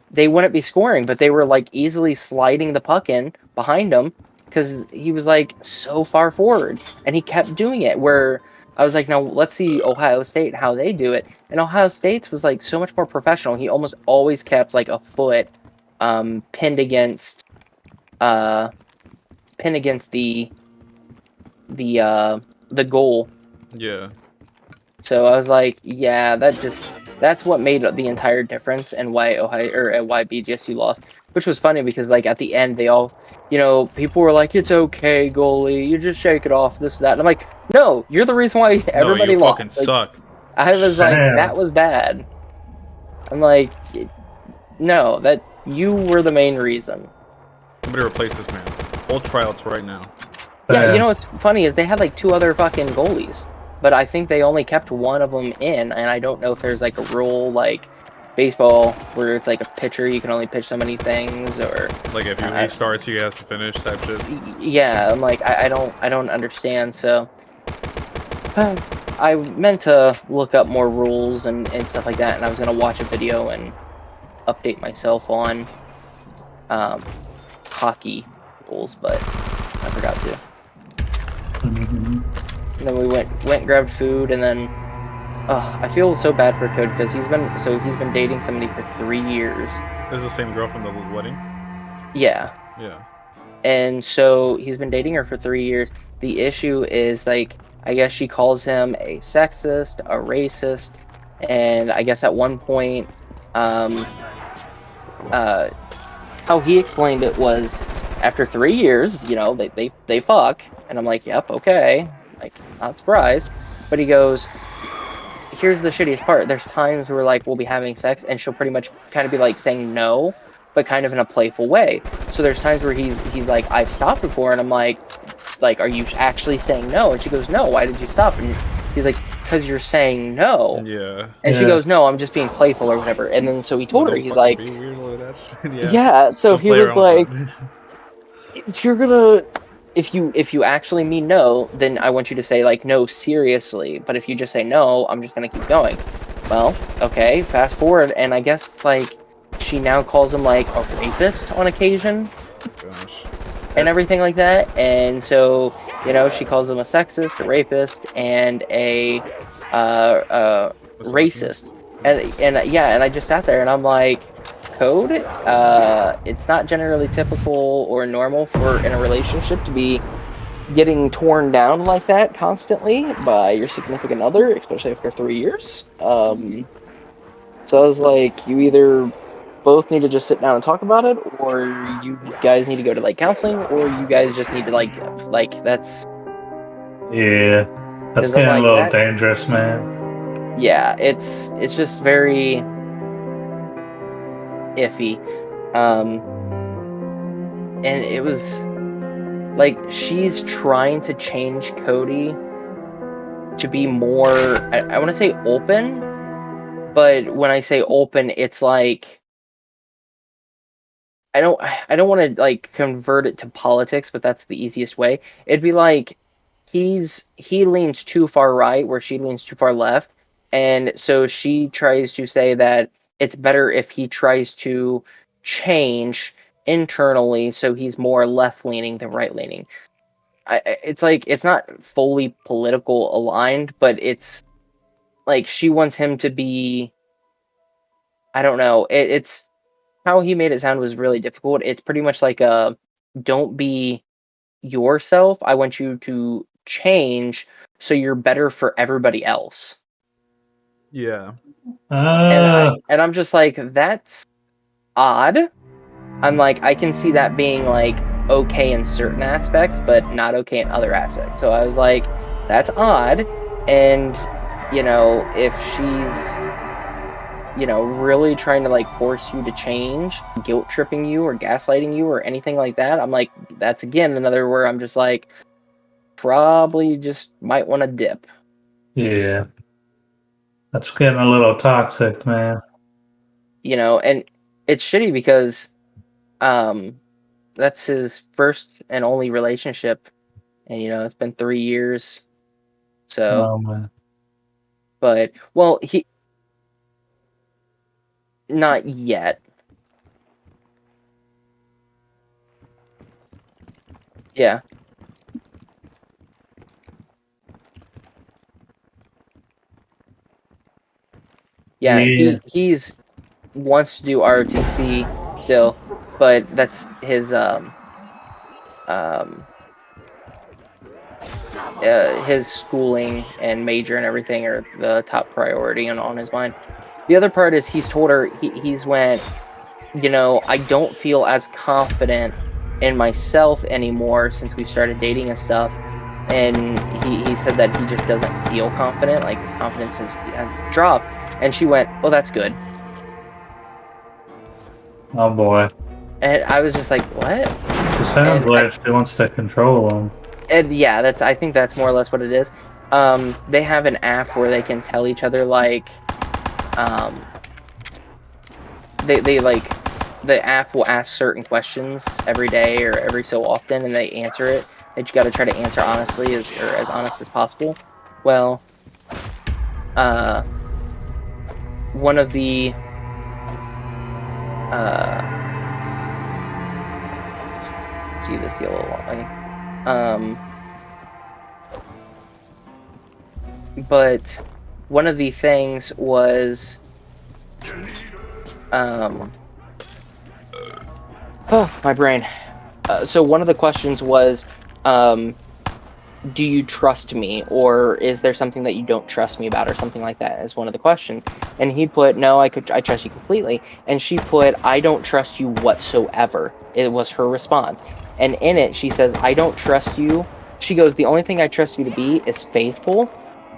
they wouldn't be scoring, but they were like easily sliding the puck in behind him because he was like so far forward and he kept doing it where I was like, now let's see Ohio State, how they do it. And Ohio State's was like so much more professional. He almost always kept like a foot pinned against the goal. Yeah. So I was like, yeah, that's what made the entire difference and why why BGSU lost, which was funny because like at the end they all, people were like, it's okay, goalie, you just shake it off, this, that. And I'm like, no, you're the reason why everybody you lost. Fucking suck. I was like, that was bad. I'm like, no, You were the main reason. Somebody replace this man. Hold tryouts right now. Yeah, you know what's funny is they had like 2 other fucking goalies, but I think they only kept one of them in, and I don't know if there's like a rule like baseball where it's like a pitcher you can only pitch so many things, or Like if he starts, you has to finish type shit. yeah, I'm like I don't understand. So I meant to look up more rules and stuff like that, and I was gonna watch a video and update myself on hockey rules, but I forgot to. And then we went grabbed food, and then I feel so bad for Code because he's been dating somebody for 3 years. This is the same girl from the wedding? Yeah. Yeah. And so he's been dating her for 3 years. The issue is, like, I guess she calls him a sexist, a racist, and I guess at one point, how he explained it was after 3 years, you know, they fuck, and I'm like, yep, okay, like, not surprised. But he goes, here's the shittiest part. There's times where, like, we'll be having sex, and she'll pretty much kind of be, like, saying no, but kind of in a playful way. So there's times where he's like, I've stopped before, and I'm like, are you actually saying no? And she goes, no, why did you stop? And he's like, because you're saying no. Yeah. And she goes, no, I'm just being playful or whatever. And then so he told her, he's like, yeah. yeah, so he was like, if you're gonna, if you actually mean no, then I want you to say, like, no, seriously. But if you just say no, I'm just gonna keep going. Well, okay, fast forward, and I guess, like, she now calls him, like, a rapist on occasion. Gosh. And everything like that. And so, you know, she calls him a sexist, a rapist, and a racist. And yeah, and I just sat there and I'm like, Code, it's not generally typical or normal for in a relationship to be getting torn down like that constantly by your significant other, especially after 3 years. So I was like, you either both need to just sit down and talk about it, or you guys need to go to, like, counseling, or you guys just need to, like, that's... Yeah, that's getting like, a little dangerous, man. Yeah, it's just very iffy. And it was like she's trying to change Cody to be more, I want to say open, but when I say open, it's like I don't want to, like, convert it to politics, but that's the easiest way. It'd be like he leans too far right where she leans too far left, and so she tries to say that it's better if he tries to change internally so he's more left leaning than right leaning. It's like it's not fully political aligned, but it's like she wants him to be, I don't know, it's how he made it sound was really difficult. It's pretty much like don't be yourself. I want you to change so you're better for everybody else. Yeah. And I'm just like, that's odd. I'm like, I can see that being, like, okay in certain aspects, but not okay in other aspects. So I was like, that's odd. And, you know, if she's, you know, really trying to, like, force you to change, guilt tripping you or gaslighting you or anything like that, I'm like, that's again another where I'm just like, probably just might want to dip. Yeah. That's getting a little toxic, man. You know, and it's shitty because that's his first and only relationship, and, you know, it's been 3 years. So, Oh, man. but, well, he not yet. Yeah. Yeah, he's wants to do ROTC still, but that's his his schooling and major and everything are the top priority and on his mind. The other part is he's told her he's went, you know, I don't feel as confident in myself anymore since we started dating and stuff. And he said that he just doesn't feel confident, like his confidence has dropped. And she went, well, that's good. Oh boy. And I was just like, what? She sounds And like she wants to control him. And yeah, I think that's more or less what it is. They have an app where they can tell each other like, they like, the app will ask certain questions every day or every so often, and they answer it. And you got to try to answer honestly, as honest as possible. Well, one of the see this yellow line. But one of the things was, oh, my brain. So one of the questions was, do you trust me, or is there something that you don't trust me about, or something like that, as one of the questions. And he put, no, I trust you completely. And she put, I don't trust you whatsoever. It was her response. And in it, she says, I don't trust you. She goes, the only thing I trust you to be is faithful.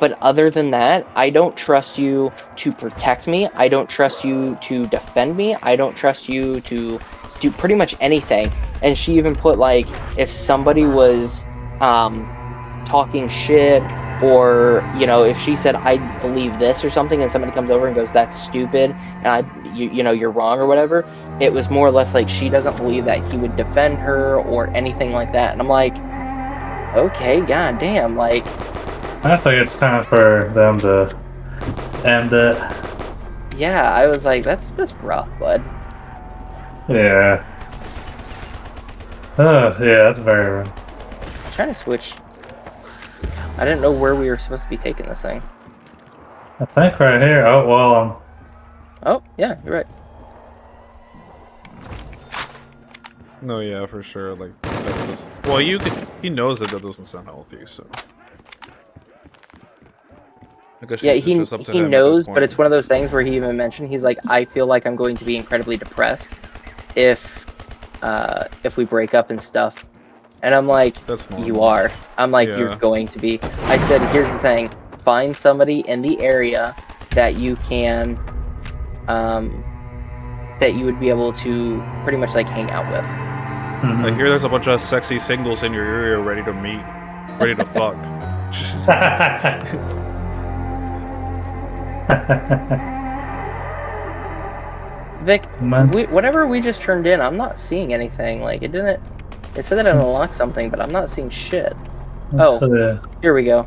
But other than that, I don't trust you to protect me. I don't trust you to defend me. I don't trust you to do pretty much anything. And she even put, like, if somebody was talking shit, or, you know, if she said, I believe this or something, and somebody comes over and goes, that's stupid, and you know, you're wrong or whatever, it was more or less like she doesn't believe that he would defend her or anything like that. And I'm like, okay, goddamn, like... I think it's time for them to end it. Yeah, I was like, that's rough, bud. Yeah. Oh, yeah, that's very rough. I'm trying to switch. I didn't know where we were supposed to be taking this thing. I think right here. Oh, well, Oh, yeah, you're right. No, yeah, for sure. Like, that was, well, he knows that doesn't sound healthy, so. I guess Yeah, it's just up to he him at this knows, point. but it's one of those things where he even mentioned, he's like, I feel like I'm going to be incredibly depressed if we break up and stuff. And I'm like, That's normal. you are. I'm like, Yeah. you're going to be. I said, here's the thing. Find somebody in the area that you can, that you would be able to pretty much like hang out with. I hear there's a bunch of sexy singles in your area ready to meet, ready to fuck. Vic, Man. whatever we just turned in, I'm not seeing anything. Like, it didn't... It said that it unlocked something, but I'm not seeing shit. Oh, here we go.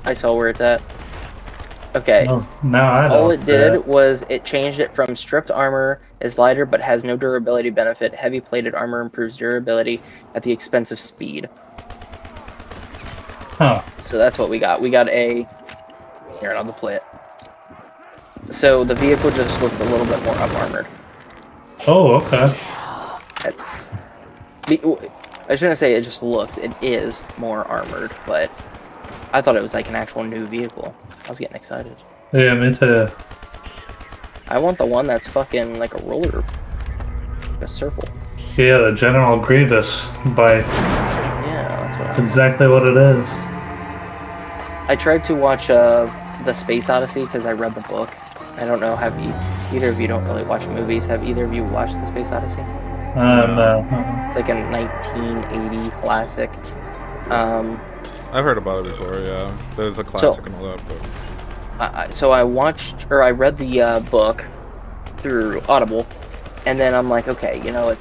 I saw where it's at. Okay. Oh, no, I don't. All it did was it changed it from stripped armor is lighter but has no durability benefit. Heavy plated armor improves durability at the expense of speed. Huh. So that's what we got. We got a... Here, I'll play it. So the vehicle just looks a little bit more up-armored. Oh, okay. That's... I shouldn't say it just looks. It is more armored, but I thought it was like an actual new vehicle. I was getting excited. Yeah, me too. I want the one that's fucking like a roller, like a circle. Yeah, the General Grievous bike. Yeah, that's what That's exactly what it is. I tried to watch the Space Odyssey because I read the book. I don't know, have you, either of you don't really watch movies, have either of you watched the Space Odyssey? No. It's like a 1980 classic. I've heard about it before, yeah. There's a classic and all that, but... So I watched, or I read the book through Audible, and then I'm like, okay, you know,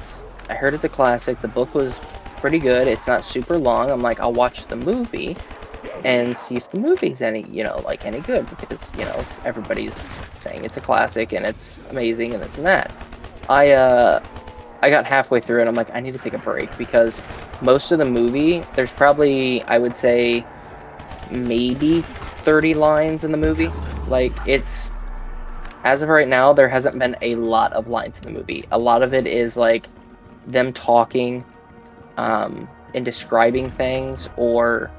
I heard it's a classic, the book was pretty good, it's not super long, I'm like, I'll watch the movie, and see if the movie's any good, because, you know, everybody's saying it's a classic, and it's amazing, and this and that. I got halfway through, and I'm like, I need to take a break, because most of the movie, there's probably, I would say, maybe 30 lines in the movie. Like, it's, as of right now, there hasn't been a lot of lines in the movie. A lot of it is, like, them talking, and describing things, or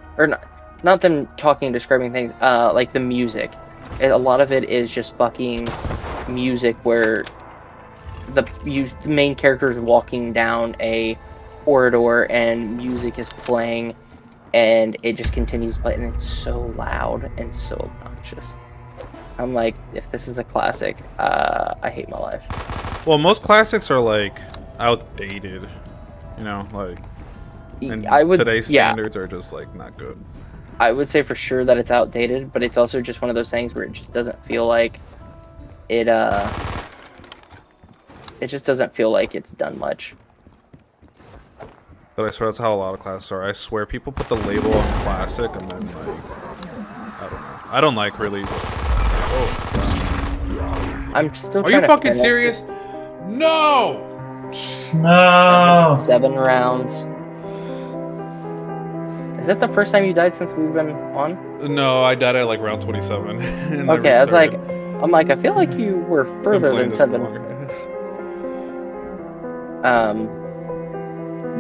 not them talking and describing things, like the music. A lot of it is just fucking music where the main character is walking down a corridor and music is playing and it just continues to play and it's so loud and so obnoxious. I'm like, if this is a classic, I hate my life. Well, most classics are like outdated. You know, like and I would, today's yeah, standards are just like not good. I would say for sure that it's outdated, but it's also just one of those things where it just doesn't feel like it. It just doesn't feel like it's done much. But I swear that's how a lot of classics are. I swear people put the label on classic and then like I don't know. I don't like really. Oh, I'm still. are you fucking serious? No. No. 7 rounds. Is that the first time you died since we've been on? No, I died at like round 27. and Okay, I was like, restarted. I feel like you were Been further playing than this 7. longer.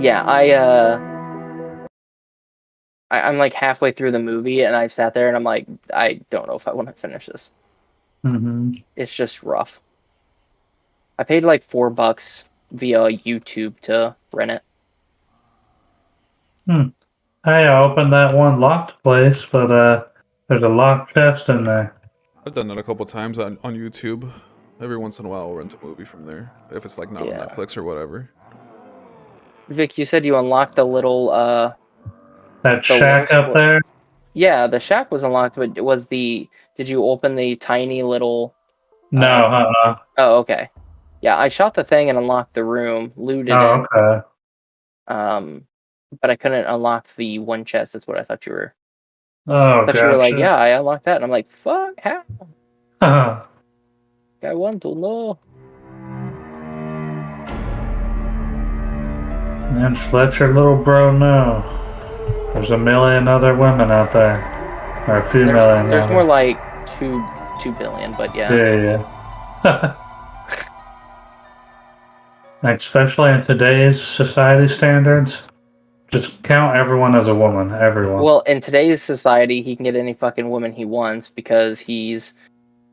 Yeah, I'm like halfway through the movie, and I've sat there, and I'm like, I don't know if I want to finish this. Mm-hmm. It's just rough. I paid like $4 via YouTube to rent it. Hey, I opened that one locked place, but there's a locked chest in there. I've done that a couple times on YouTube. Every once in a while, I'll rent a movie from there if it's like not Yeah. on Netflix or whatever. Vic, you said you unlocked the little That The shack worst up one. there. yeah, the shack was unlocked, but did you open the tiny little No, Oh, okay. Yeah, I shot the thing and unlocked the room, looted Oh, it. okay. But I couldn't unlock the one chest. That's what I thought you were. Oh, But you were like, gotcha. yeah, I unlocked that, and I'm like, fuck, how? I want to know. And just let your little bro know. There's a million other women out there. Or a few million. There's rather. more like 2 billion, but yeah. Yeah. Especially in today's society standards, just count everyone as a woman. Everyone. Well, in today's society, he can get any fucking woman he wants because he's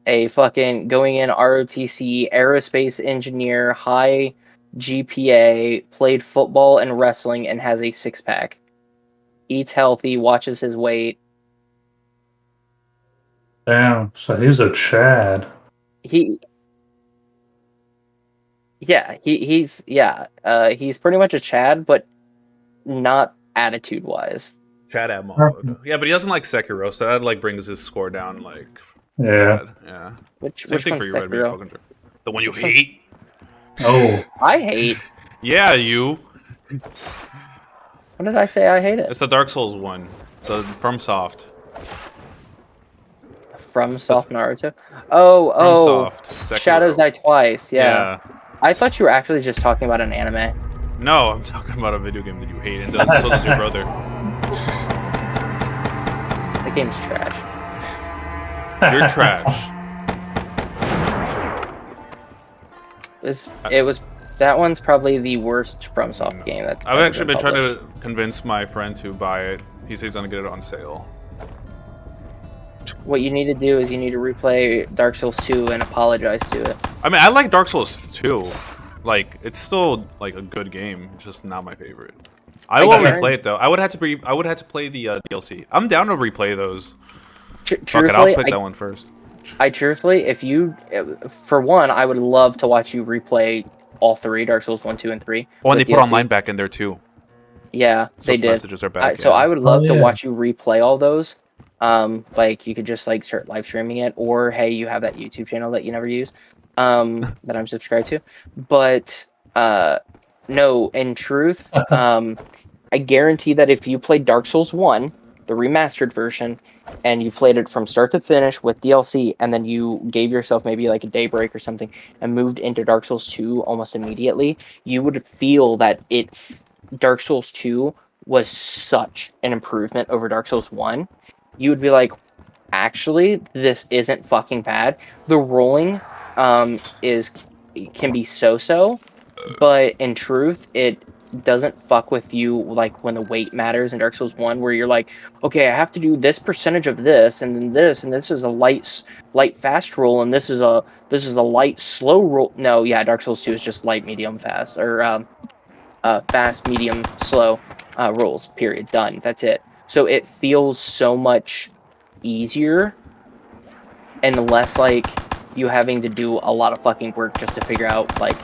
a fucking going in ROTC aerospace engineer, high GPA, played football and wrestling, and has a 6-pack. Eats healthy, watches his weight. Damn. So he's a Chad. He's pretty much a Chad, but not attitude wise. Chad at motherfucker. Yeah, but he doesn't like Sekiro, so that like brings his score down like Yeah. bad. Yeah. Which Same thing one's for you, Red Meat Sekiro? fucking jerk. The one you hate. Oh. I hate. Yeah, you. When did I say I hate it? It's the Dark Souls one. The FromSoft. From It's Soft Naruto. Oh, FromSoft. Sekiro. Shadows Die Twice. Yeah. Yeah. I thought you were actually just talking about an anime. No, I'm talking about a video game that you hate, and so does your brother. The game's trash. You're trash. It was that one's probably the worst FromSoft game that's I've ever actually been trying published. to convince my friend to buy it. He says he's gonna get it on sale. What you need to do is you need to replay Dark Souls 2 and apologize to it. I mean, I like Dark Souls 2. Like, it's still like a good game, just not my favorite. I will replay it though. I would have to play the DLC. I'm down to replay those. Fuck it, I'll pick that one first. I truthfully, for one, I would love to watch you replay all 3, Dark Souls 1, 2, and 3. Oh, and they with put DLC. online back in there too. Yeah, So they did. messages are back. So yeah. I would love to yeah. watch you replay all those. Like you could just like start live streaming it, or hey, you have that YouTube channel that you never use, that I'm subscribed to. But no, in truth, I guarantee that if you played Dark Souls 1, the remastered version, and you played it from start to finish with DLC, and then you gave yourself maybe like a day break or something, and moved into Dark Souls 2 almost immediately, you would feel that Dark Souls 2 was such an improvement over Dark Souls 1. You would be like, actually, this isn't fucking bad. The rolling can be so-so, but in truth, it doesn't fuck with you like when the weight matters in Dark Souls 1, where you're like, okay, I have to do this percentage of this, and then this, and this is a light fast roll, and this is a light slow roll. No, yeah, Dark Souls 2 is just light, medium, fast, or fast, medium, slow rolls. Period. Done. That's it. So it feels so much easier and less like you having to do a lot of fucking work just to figure out like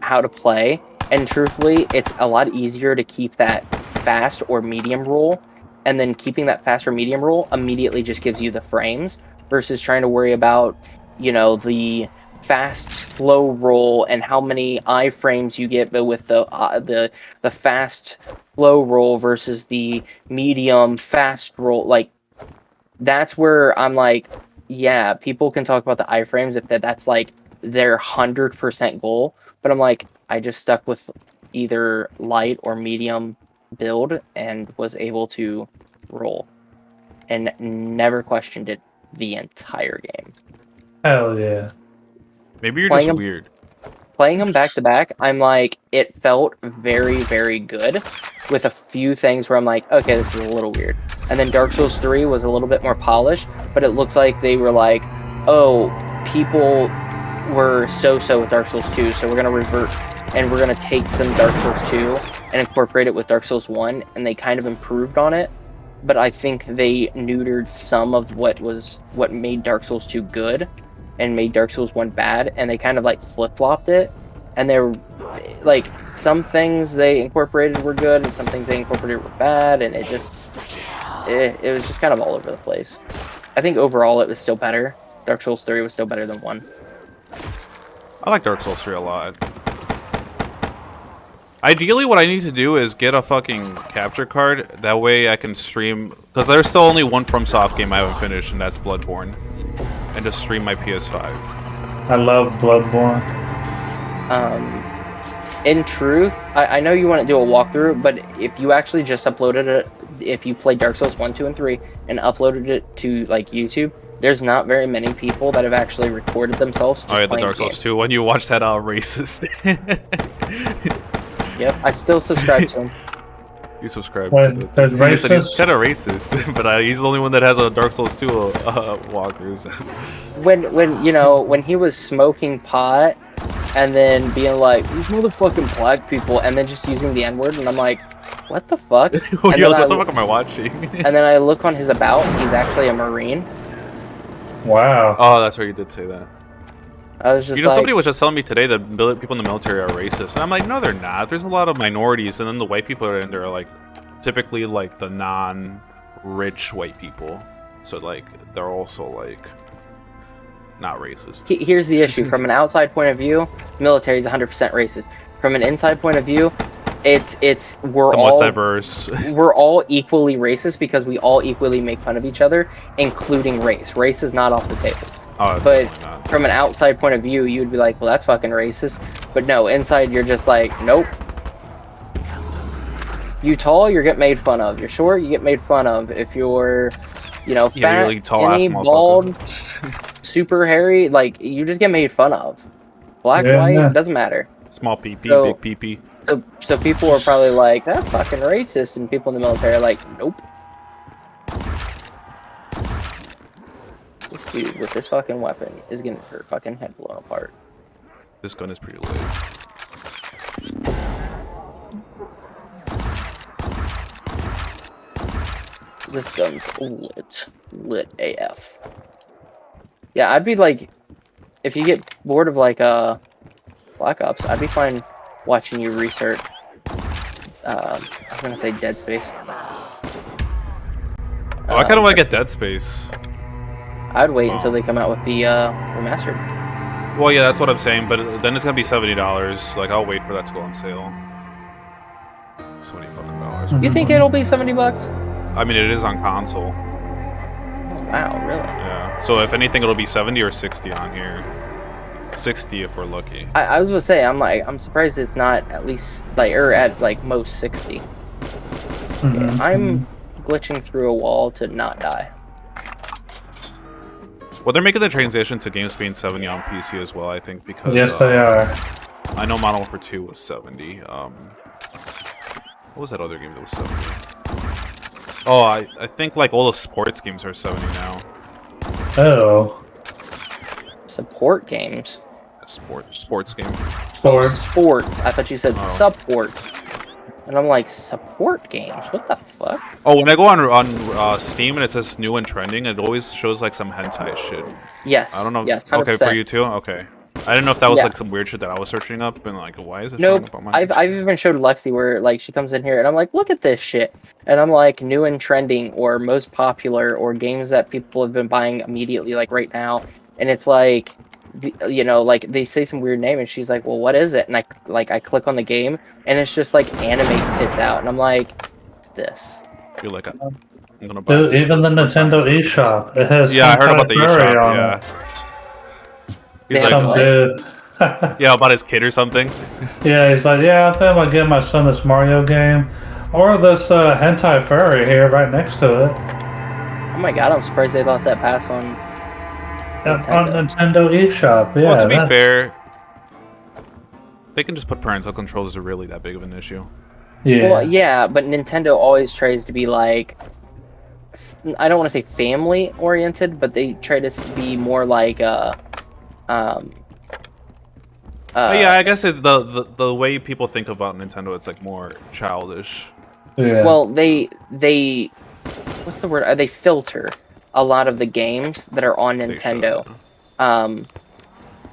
how to play. And truthfully, it's a lot easier to keep that fast or medium roll, and then keeping that fast or medium roll immediately just gives you the frames versus trying to worry about, you know, the fast slow roll and how many iframes you get, but with the fast slow roll versus the medium fast roll. Like, that's where I'm like, yeah, people can talk about the iframes if that's like their 100% goal, but I'm like, I just stuck with either light or medium build and was able to roll and never questioned it the entire game. Hell yeah. Maybe you're Playing just them- weird. Playing them back to back, I'm like, it felt very, very good with a few things where I'm like, okay, this is a little weird. And then Dark Souls 3 was a little bit more polished, but it looks like they were like, oh, people were so-so with Dark Souls 2, so we're going to revert and we're going to take some Dark Souls 2 and incorporate it with Dark Souls 1, and they kind of improved on it. But I think they neutered some of what made Dark Souls 2 good and made Dark Souls 1 bad, and they kind of like flip-flopped it. And they're like, some things they incorporated were good and some things they incorporated were bad, and it was just kind of all over the place. I think overall it was still better. Dark Souls 3 was still better than 1. I like Dark Souls 3 a lot. Ideally, what I need to do is get a fucking capture card. That way I can stream... Because there's still only one FromSoft game I haven't finished, and that's Bloodborne. And just stream my PS5. I love Bloodborne. In truth, I know you want to do a walkthrough, but if you actually just uploaded it, if you played Dark Souls 1, 2, and 3, and uploaded it to, like, YouTube, there's not very many people that have actually recorded themselves just Oh yeah, the playing Dark the game. Souls 2. When you watch that racist... Yep, I still subscribe to him. You subscribe. When there's He said he's racist? kind of racist, but he's the only one that has a Dark Souls 2 walkthroughs. When he was smoking pot and then being like, these motherfucking black people, and then just using the N-word, and I'm like, what the fuck? Oh, And yo, then what the fuck am I watching? And then I look on his about, he's actually a Marine. Wow. Oh, that's right, you did say that. I was just You know, like, somebody was just telling me today that people in the military are racist, and I'm like, no, they're not. There's a lot of minorities, and then the white people are in there, like, typically, like, the non-rich white people. So, like, they're also, like, not racist. Here's the issue. From an outside point of view, military is 100% racist. From an inside point of view, we're the all most diverse. we're all equally racist because we all equally make fun of each other, including race. Race is not off the table. Oh, But definitely not. from an outside point of view, you'd be like, well, that's fucking racist. But no, inside you're just like, nope. You tall, you get made fun of. You're short, you get made fun of. If you're, fat, Yeah, you're like tall skinny, ass motherfucker. bald, super hairy, like, you just get made fun of. Black, Yeah, white, yeah. doesn't matter. Small PP, So- big PP. So people are probably like, that's fucking racist, and people in the military are like, nope. This dude with this fucking weapon is getting her fucking head blown apart. This gun is pretty lit. This gun's lit AF. Yeah, I'd be like, if you get bored of like Black Ops, I'd be fine watching you research. I was gonna say Dead Space. Oh, I kind of want to get Dead Space. I'd wait until they come out with the remastered. Well, yeah, that's what I'm saying, but then it's gonna be $70. Like, I'll wait for that to go on sale. $70 fucking. You think it'll be $70? I mean, it is on console. Wow, really? Yeah. So if anything, it'll be 70 or 60 on here. 60 if we're lucky. I was gonna say, I'm surprised it's not at least like, or at like most 60. Yeah, I'm glitching through a wall to not die. Well, they're making the transition to games being 70 on PC as well, I think, because Yes, they are. I know Modern Warfare 2 was 70. What was that other game that was 70? Oh, I think like all the sports games are 70 now. Oh. Support games. Sports game. Sport. Sports. I thought you said Oh. support. And I'm like, support games? What the fuck? Oh, when I go on Steam and it says new and trending, it always shows like some hentai shit. Yes. I don't know. Yes, Okay, for 100%. you too. Okay. I didn't know if that was Yeah. like some weird shit that I was searching up and like, why is it Nope. showing up on my? I've even showed Lexi where like she comes in here and I'm like, look at this shit, and I'm like, new and trending or most popular or games that people have been buying immediately like right now, and it's like, you know, like they say some weird name and she's like, well, what is it? And I click on the game and it's just like anime tits out, and I'm like, this. You're like, I'm gonna buy Dude, this even the for Nintendo science. eShop, it has Yeah, I heard about the hentai furry eShop. on Yeah. it. He's They like, have Some what? dude. yeah, about his kid or something. Yeah, he's like, yeah, I think I'm gonna give my son this Mario game, or this hentai furry here right next to it. Oh my god, I'm surprised they let that pass on. On Nintendo eShop. Yeah. Well, to be that's- fair, they can just put parental controls. Are really that big of an issue? Yeah. Well, yeah, but Nintendo always tries to be like, I don't want to say family oriented, but they try to be more like But yeah, I guess it's the way people think about Nintendo, it's like more childish. Yeah. well, they what's the word? They filter a lot of the games that are on They should, Nintendo.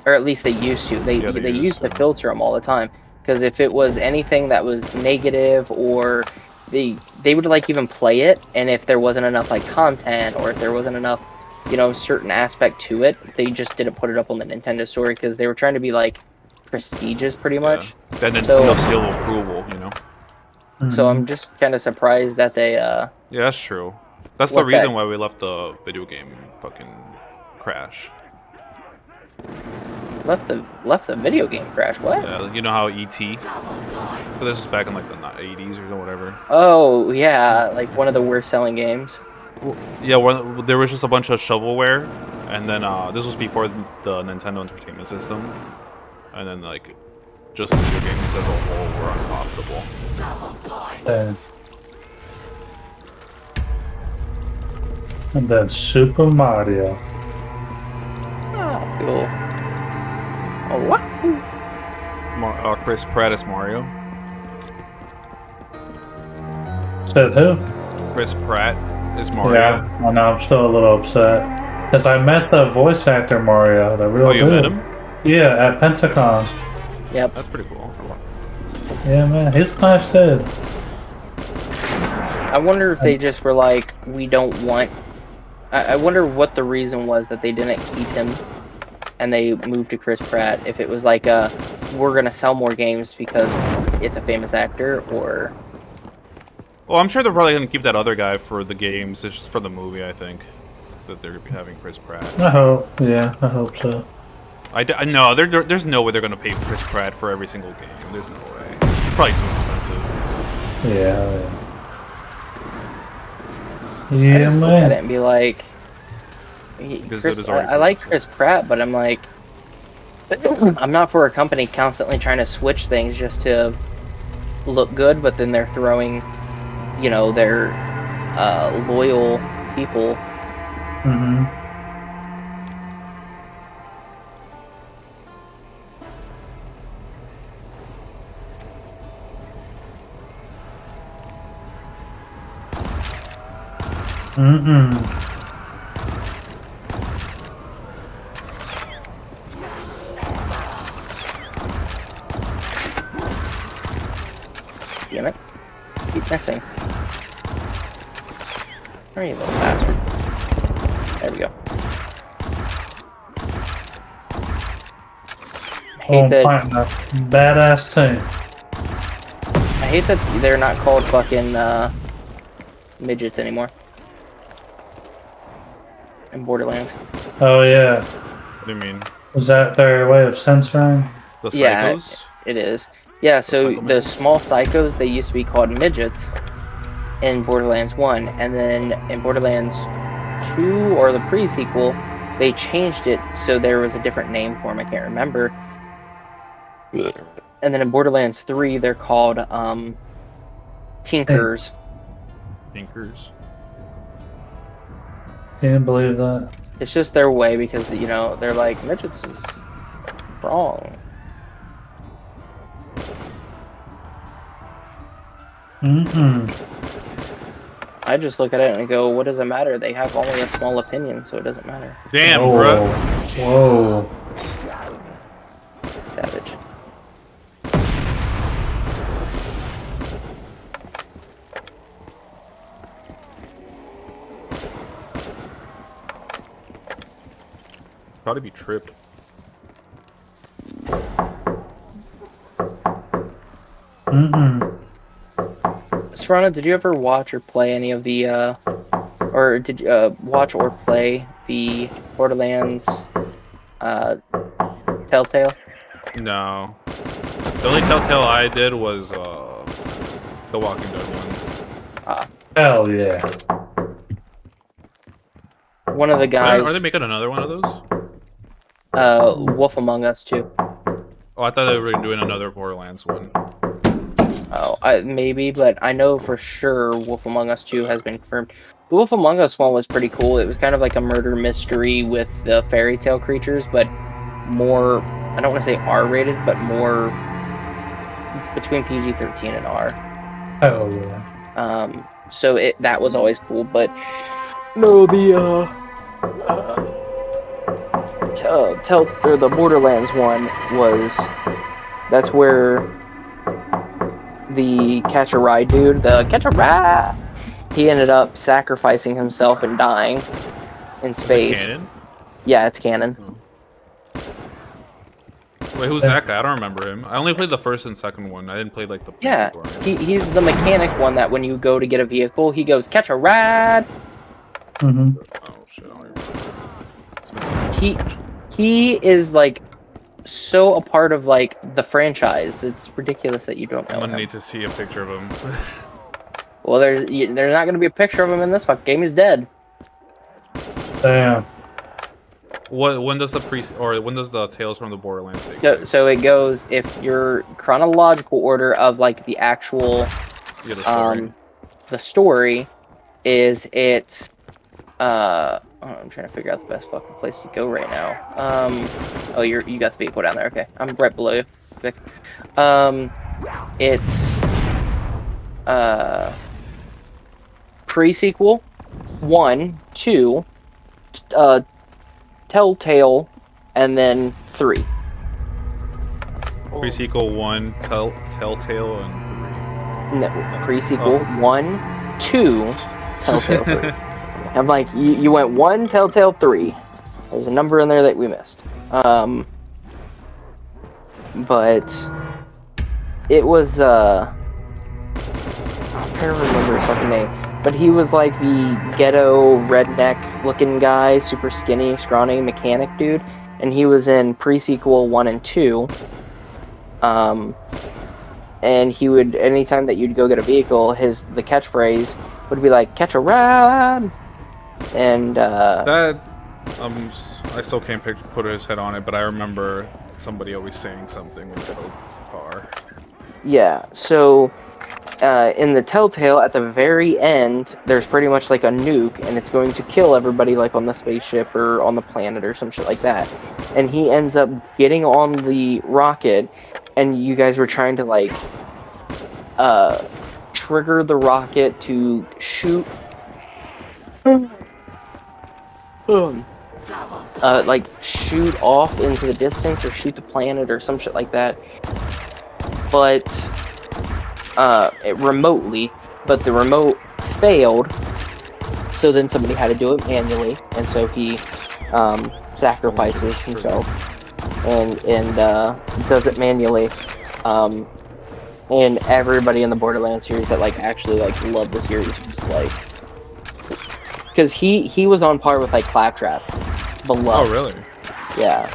Or at least they used to. Yeah, They they used used to to. filter them all the time, because if it was anything that was negative, or they would like even play it, and if there wasn't enough like content, or if there wasn't enough, you know, certain aspect to it, they just didn't put it up on the Nintendo store because they were trying to be like prestigious, pretty much. Yeah. That Nintendo So- seal of approval, you know. So I'm just kind of surprised that they Yeah, that's true. That's the What reason that- why we left the video game fucking crash. left the video game crash. What? Yeah, you know how ET? But this is back in like the 80s or whatever. Oh yeah, like one of the worst selling games. Yeah, there was just a bunch of shovelware, and then this was before the Nintendo Entertainment System, and then like just the video games as a whole were unprofitable. Yeah. And then Super Mario. Oh, cool. Oh what? Chris Pratt as Mario. Said who? Chris Pratt is Mario. Yeah, I know, I'm still a little upset. Because I met the voice actor Mario, the real Oh, you dude. met him? Yeah, at Pensacon. Yep. That's pretty cool. Yeah, man, he's a nice dude. I wonder if they just were like, we don't want. I wonder what the reason was that they didn't keep him, and they moved to Chris Pratt. If it was like we're gonna sell more games because it's a famous actor, or Well, I'm sure they're probably gonna keep that other guy for the games. It's just for the movie, I think, that they're gonna be having Chris Pratt. I hope. Yeah, I hope so. I know there's no way they're gonna pay Chris Pratt for every single game. There's no way. It's probably too expensive. Yeah. I Yeah, just look at it man. and be like, Because Chris, it is already I like proven, Chris Pratt, but I'm like, I'm not for a company constantly trying to switch things just to look good, but then they're throwing, you know, their loyal people. Mm-hmm. Mm-mm. Damn it. Keep missing. Where are you, little bastard? There we go. I Oh, hate that. fighting a badass team. I hate that they're not called fucking midgets anymore. In Borderlands. Oh yeah. What do you mean? Was that their way of censoring? The Yeah, Psychos? it is. Yeah, so psycho the midgets? small psychos, they used to be called midgets in Borderlands 1, and then in Borderlands 2, or the pre-sequel, they changed it so there was a different name for them, I can't remember. And then in Borderlands 3, they're called Tinkers. Thinkers. Can't believe that. It's just their way because, you know, they're like, midgets is wrong. I just look at it and I go, what does it matter? They have only a small opinion, so it doesn't matter. Damn, Whoa. bro. Whoa. Savage. Probably be tripped. Serrano, did you ever watch or play any of the, or did you watch or play the Borderlands, Telltale? No. The only Telltale I did was the Walking Dead one. Hell yeah. One of the guys, Are they making another one of those? Wolf Among Us too. Oh, I thought they were doing another Borderlands one. Oh, maybe, but I know for sure Wolf Among Us 2 has been confirmed. The Wolf Among Us one was pretty cool. It was kind of like a murder mystery with the fairy tale creatures, but more, I don't want to say R-rated, but more between PG-13 and R. Hell yeah. So that was always cool, but no, the the Borderlands one that's where the Catch a Ride dude, he ended up sacrificing himself and dying in space. Is it canon? Yeah, it's canon. Wait, who's that guy? I don't remember him. I only played the first and second one. I didn't play like the Yeah, one. he's the mechanic one that when you go to get a vehicle, he goes, "Catch a ride." Oh shit! I don't even remember. It's been so long. He is like so a part of like the franchise. It's ridiculous that you don't know I'm gonna him. need to see a picture of him. Well, there's not gonna be a picture of him in this fuck game. He's dead. Damn. When does the Tales from the Borderlands take place? So it goes, if your chronological order of like the actual Yeah, the story. the story is it's I'm trying to figure out the best fucking place to go right now. Oh, you got the vehicle down there. Okay, I'm right below you, Vic. It's pre-sequel 1, 2, Telltale, and then 3. Pre-sequel 1, Telltale, and 3. No, pre-sequel 1, 2, Telltale 3. I'm like, you went 1, Telltale 3. There's a number in there that we missed. But it was I'm trying to remember his fucking name. But he was like the ghetto redneck looking guy, super skinny, scrawny mechanic dude, and he was in pre-sequel 1 and 2. And he would, anytime that you'd go get a vehicle, the catchphrase would be like, "Catch a ride." And That I still can't put his head on it, but I remember somebody always saying something with that old car. yeah, so in the Telltale, at the very end, there's pretty much like a nuke, and it's going to kill everybody like on the spaceship or on the planet or some shit like that. And he ends up getting on the rocket, and you guys were trying to like trigger the rocket to shoot like shoot off into the distance or shoot the planet or some shit like that, but remotely, but the remote failed, so then somebody had to do it manually, and so he sacrifices himself and does it manually. And everybody in the Borderlands series that like actually like love the series was like, because he was on par with like Claptrap, Beloved. Oh, really? Yeah.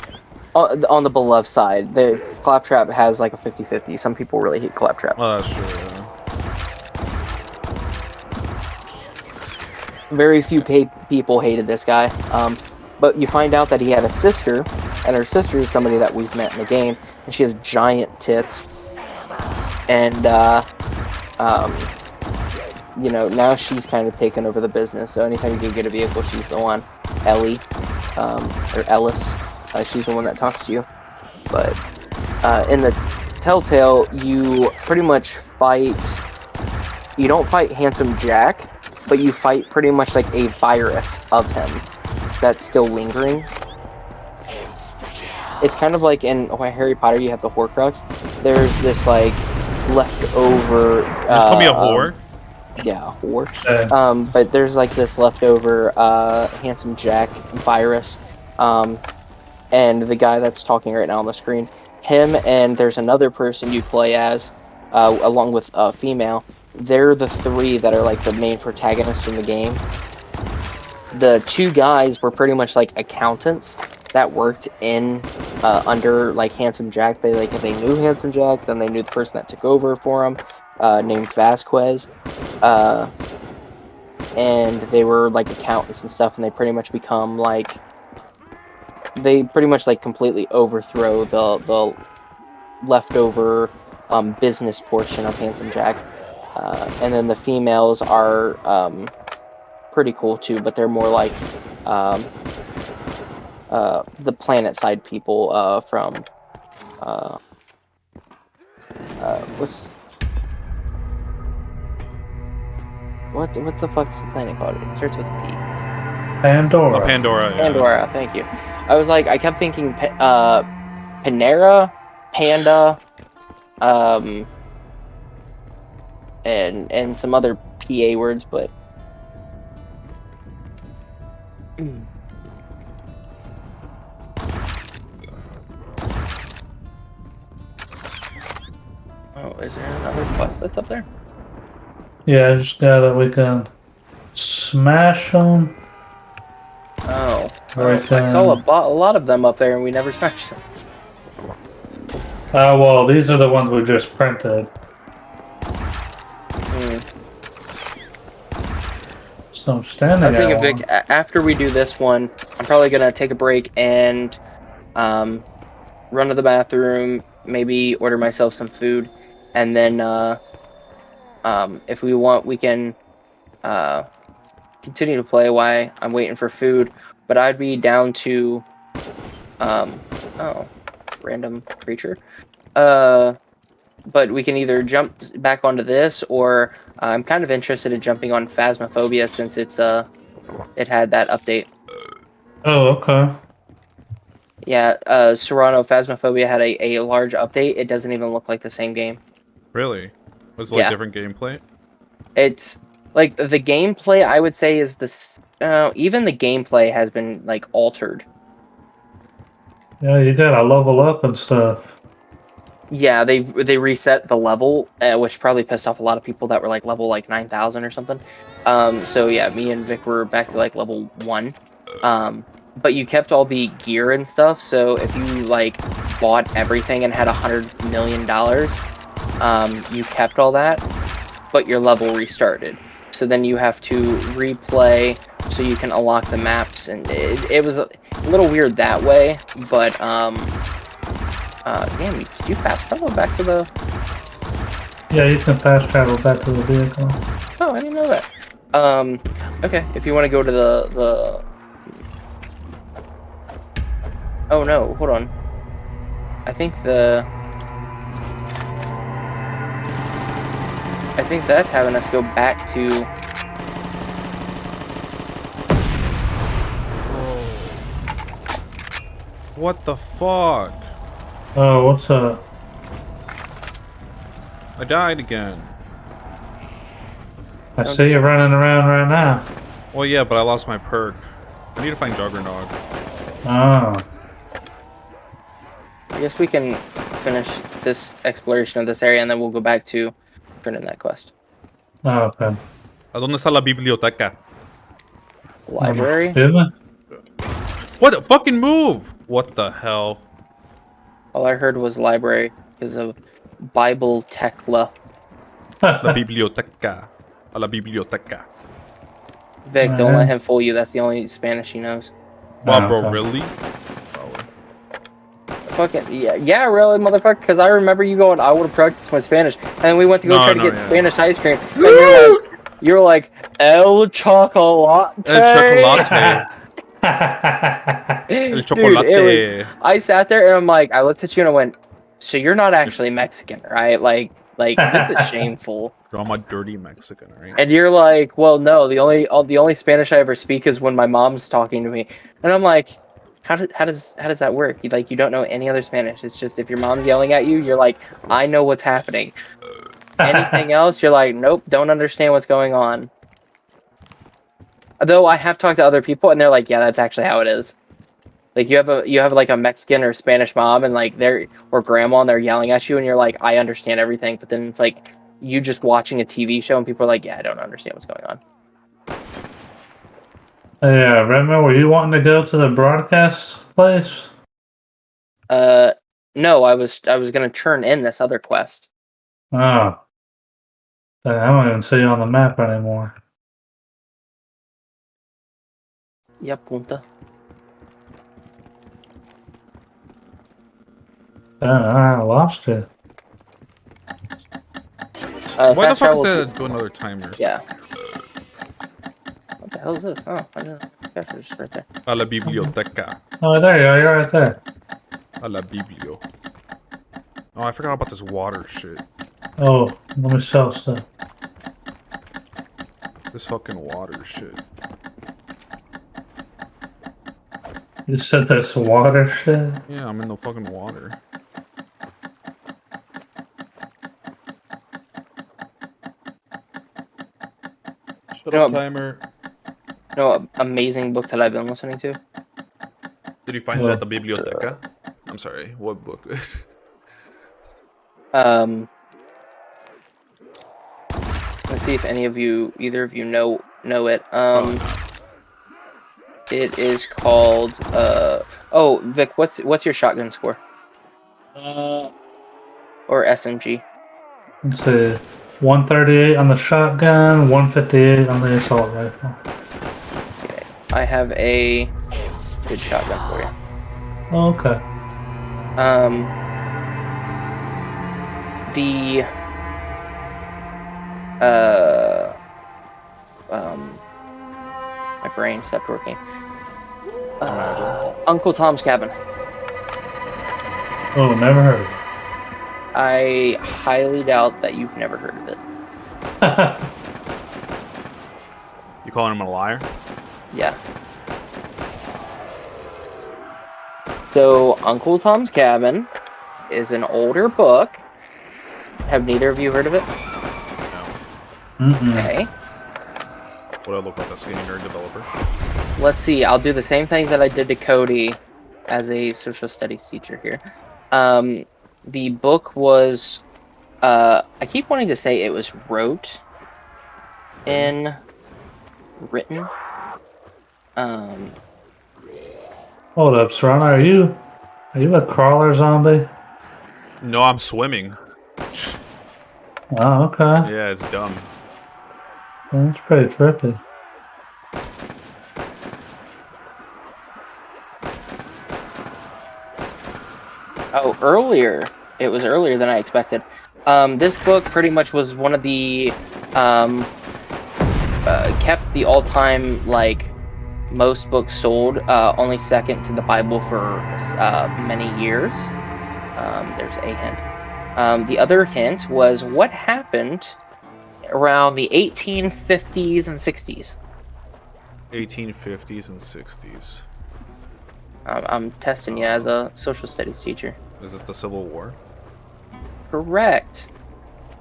On the Beloved side, the Claptrap has like a 50-50. Some people really hate Claptrap. Oh, that's true. Yeah. Very few people hated this guy. But you find out that he had a sister, and her sister is somebody that we've met in the game, and she has giant tits. And you know, now she's kind of taken over the business. So anytime you go get a vehicle, she's the one. Ellie, or Ellis, she's the one that talks to you. But in the Telltale, you pretty much fight you don't fight Handsome Jack, but you fight pretty much like a virus of him that's still lingering. It's kind of like in Harry Potter, you have the Horcrux. There's this like leftover. You just call me a whore. Yeah, whore. But there's like this leftover Handsome Jack virus, and the guy that's talking right now on the screen, him and there's another person you play as, along with a female. They're the three that are like the main protagonists in the game. The two guys were pretty much like accountants that worked in under like Handsome Jack. They knew Handsome Jack, then they knew the person that took over for him, named Vasquez, and they were like accountants and stuff. And they pretty much become like completely overthrow the leftover business portion of Handsome Jack. And then the females are pretty cool too, but they're more like the planet side people from what the fuck is the planet called? It starts with a P. Pandora. Oh, Pandora. Yeah. Pandora, thank you. I kept thinking Panera, Panda, and some other PA words, but oh, is there another quest that's up there? Yeah, I just gotta, we can smash them. Oh, Right I saw a lot of them up there, and we never smashed them. Well, these are the ones we just printed. So I'm standing I was thinking, at Vic, after we do this one, I'm probably gonna take a break and run to the bathroom, maybe order myself some food, and then if we want, we can continue to play while I'm waiting for food. But I'd be down to oh, random creature. But we can either jump back onto this, or I'm kind of interested in jumping on Phasmophobia since it had that update. Oh, okay. Yeah, Serrano Phasmophobia had a large update. It doesn't even look like the same game. Really? Was it like Yeah. different gameplay? It's like the gameplay, I would say, is even the gameplay has been like altered. Yeah, you gotta level up and stuff. Yeah, they reset the level, which probably pissed off a lot of people that were like level like 9,000 or something. So yeah, me and Vic were back to like level 1. But you kept all the gear and stuff, so if you like bought everything and had $100 million, you kept all that, but your level restarted. So then you have to replay so you can unlock the maps, and it was a little weird that way, but damn, did you fast travel back to the... Yeah, you can fast travel back to the vehicle. Oh, I didn't know that. Okay, if you want to go to the... Oh no, hold on. I think that's having us go back to... What the fuck? Oh, what's up? I died again. I see you running around right now. Well, yeah, but I lost my perk. I need to find Juggernog. Oh. I guess we can finish this exploration of this area and then we'll go back to turning that quest. Oh, okay. ¿A dónde está la biblioteca? Library? Excuse me? What? Fucking move! What the hell? All I heard was library because of Bible Tekla. La biblioteca. A la biblioteca. Vic, don't let him fool you. That's the only Spanish he knows. Wow, Oh, bro, okay. really? Fucking yeah, really, motherfucker. Because I remember you going, I would have practiced my Spanish, and then we went to go try to get Spanish ice cream. And you were like El Chocolate. El chocolate. El chocolate. I sat there and I'm like, I looked at you and I went, so you're not actually Mexican, right? Like, Like, this is shameful. I'm a dirty Mexican, right? And you're like, well, no, the only Spanish I ever speak is when my mom's talking to me. And I'm like, how does that work? You don't know any other Spanish. It's just if your mom's yelling at you, you're like, I know what's happening. Anything else, you're like, nope, don't understand what's going on. Though I have talked to other people, and they're like, yeah, that's actually how it is. Like you have like a Mexican or Spanish mom, and like or grandma, and they're yelling at you, and you're like, I understand everything. But then it's like you just watching a TV show, and people are like, yeah, I don't understand what's going on. Yeah, remember, were you wanting to go to the broadcast place? No, I was gonna turn in this other quest. Oh. I don't even see you on the map anymore. Yeah, punta. I lost you. Why the Fast fuck is travel that do another timer? Yeah. What the hell is this? Oh, I don't know. Guys are just right there. A la biblioteca. Oh, there you are. You're right there. A la biblio. Oh, I forgot about this water shit. Oh, let me sell stuff. This fucking water shit. You said this water shit? Yeah, I'm in the fucking water. Shut up, timer. You know what amazing book that I've been listening to? Did you find it at the biblioteca? I'm sorry, what book? Let's see if either of you know it. It is called oh, Vic, what's your shotgun score? Or SMG? Let's see. 138 on the shotgun, 158 on the assault rifle. Okay, I have a good shotgun for you. Oh, okay. My brain stopped working. Uncle Tom's Cabin. Oh, never heard of it. I highly doubt that you've never heard of it. You calling him a liar? Yeah. So, Uncle Tom's Cabin is an older book. Have neither of you heard of it? No. Okay. What do I look like, a skinny nerd developer? Let's see. I'll do the same thing that I did to Cody as a social studies teacher here. The book was, I keep wanting to say it was written. Hold up, Serrano. Are you a crawler zombie? No, I'm swimming. Oh, okay. Yeah, it's dumb. That's pretty trippy. Oh, earlier. It was earlier than I expected. This book pretty much was one of the, kept the all-time, like, most books sold, only second to the Bible for, many years. There's a hint. The other hint was what happened around the 1850s and 60s. 1850s and 60s. I'm testing you as a social studies teacher. Is it the Civil War? Correct.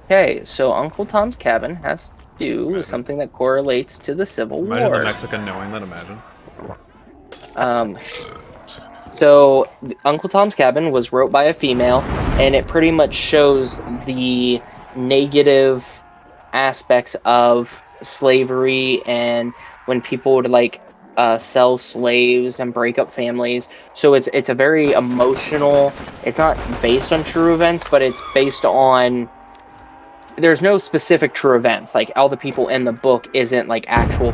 Okay, so Uncle Tom's Cabin has to do with something that correlates to the Civil Imagine War. the Mexican knowing that, imagine. So Uncle Tom's Cabin was wrote by a female, and it pretty much shows the negative aspects of slavery and when people would like sell slaves and break up families. So it's a very emotional. It's not based on true events, but it's based on. There's no specific true events. Like all the people in the book isn't like actual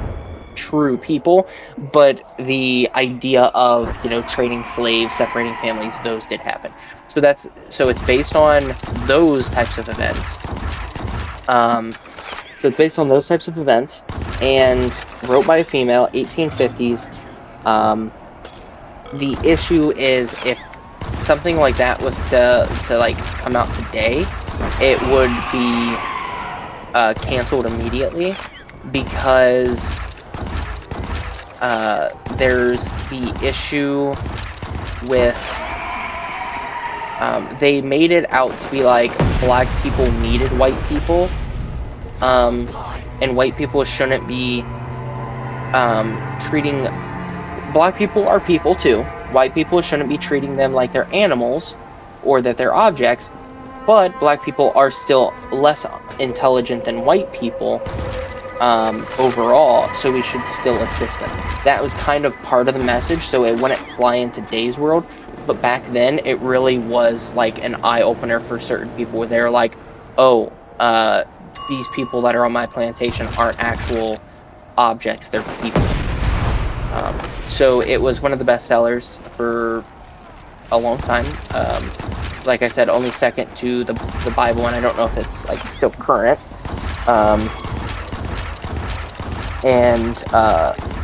true people, but the idea of trading slaves, separating families, those did happen. So it's based on those types of events. So it's based on those types of events, and wrote by a female, 1850s. The issue is if something like that was to like come out today, it would be canceled immediately because there's the issue with they made it out to be like black people needed white people, and white people shouldn't be treating black people are people too. White people shouldn't be treating them like they're animals or that they're objects, but black people are still less intelligent than white people overall, so we should still assist them. That was kind of part of the message, so it wouldn't fly in today's world, but back then it really was like an eye-opener for certain people where they're like, oh, these people that are on my plantation aren't actual objects, they're people. So it was one of the best sellers for a long time. Like I said, only second to the Bible, and I don't know if it's like still current.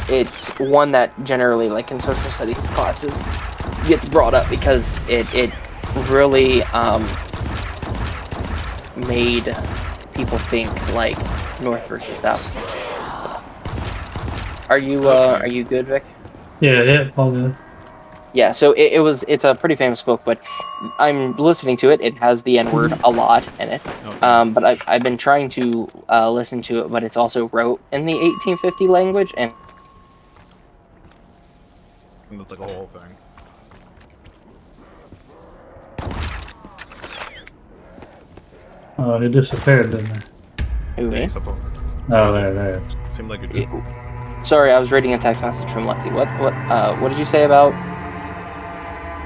It's one that generally, like in social studies classes, gets brought up because it really made people think like North versus South. Are you good, Vic? Yeah, all good. Yeah, so it's a pretty famous book, but I'm listening to it. It has the N-word a lot in it. But I've been trying to listen to it, but it's also wrote in the 1850 language, and That's like a whole thing. Oh, he disappeared, didn't he? Ooh, Yeah, eh? except for- Oh, there. Seemed like you did. Sorry, I was reading a text message from Lexi. What did you say about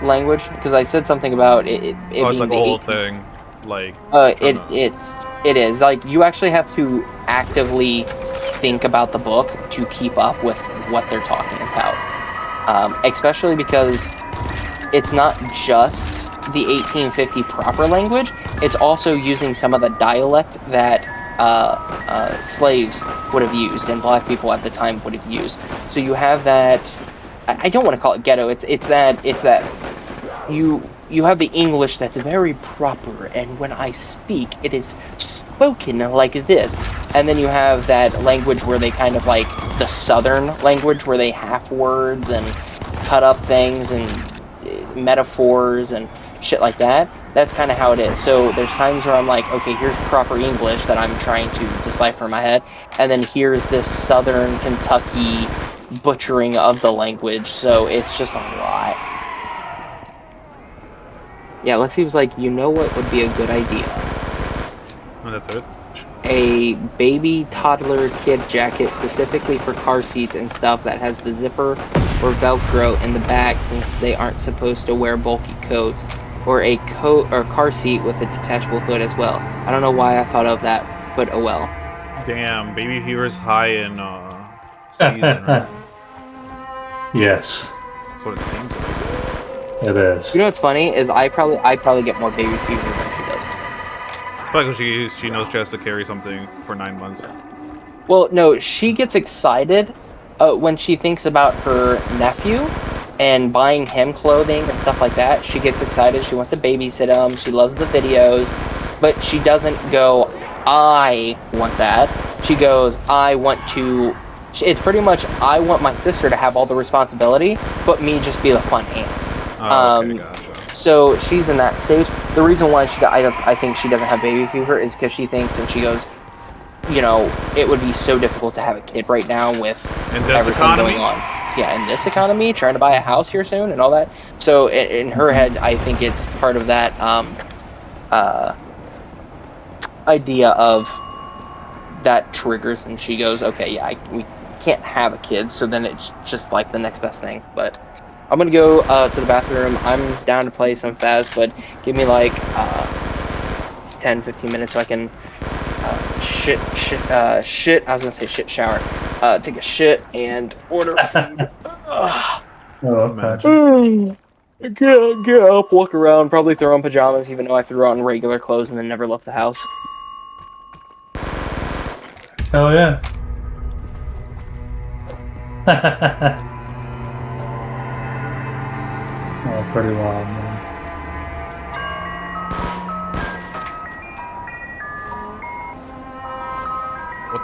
language? Because I said something about it Oh, it's being like a whole 18 thing. Like. It is like you actually have to actively think about the book to keep up with what they're talking about, especially because it's not just the 1850 proper language, it's also using some of the dialect that slaves would have used and black people at the time would have used. So you have that, I don't want to call it ghetto, it's that you have the English that's very proper, and when I speak it is spoken like this, and then you have that language where they kind of like the southern language where they half words and cut up things and metaphors and shit like that. That's kind of how it is. So there's times where I'm like, okay, here's proper English that I'm trying to decipher in my head, and then here's this southern Kentucky butchering of the language, so it's just a lot. Yeah, Lexi was like, you know what would be a good idea? Oh, that's it? A baby toddler kid jacket specifically for car seats and stuff that has the zipper or Velcro in the back, since they aren't supposed to wear bulky coats, or a coat or car seat with a detachable hood as well. I don't know why I thought of that, but oh well. Damn, baby fever's high in season, right? Yes, That's what it seems like. it is. You know what's funny is I probably get more baby fever than she does. It's probably because she knows she has to carry something for 9 months. Well, no, she gets excited when she thinks about her nephew and buying him clothing and stuff like that. She gets excited. She wants to babysit him. She loves the videos, but she doesn't go, I want that. She goes, I want to. It's pretty much, I want my sister to have all the responsibility, but me just be the fun aunt. Oh, okay, gotcha. So she's in that stage. The reason why I think she doesn't have baby fever is because she thinks, and she goes, you know, it would be so difficult to have a kid right now with In this everything economy? going on. Yeah, in this economy, trying to buy a house here soon and all that. So in her head, I think it's part of that idea of that triggers, and she goes, okay, yeah, we can't have a kid, so then it's just like the next best thing. But I'm gonna go to the bathroom. I'm down to play some Faz, but give me like 10-15 minutes so I can shit. I was gonna say shit shower. Take a shit and order food. Oh, okay. Imagine. Get up, walk around, probably throw on pajamas, even though I threw on regular clothes and then never left the house. Hell yeah. Oh, pretty wild, man.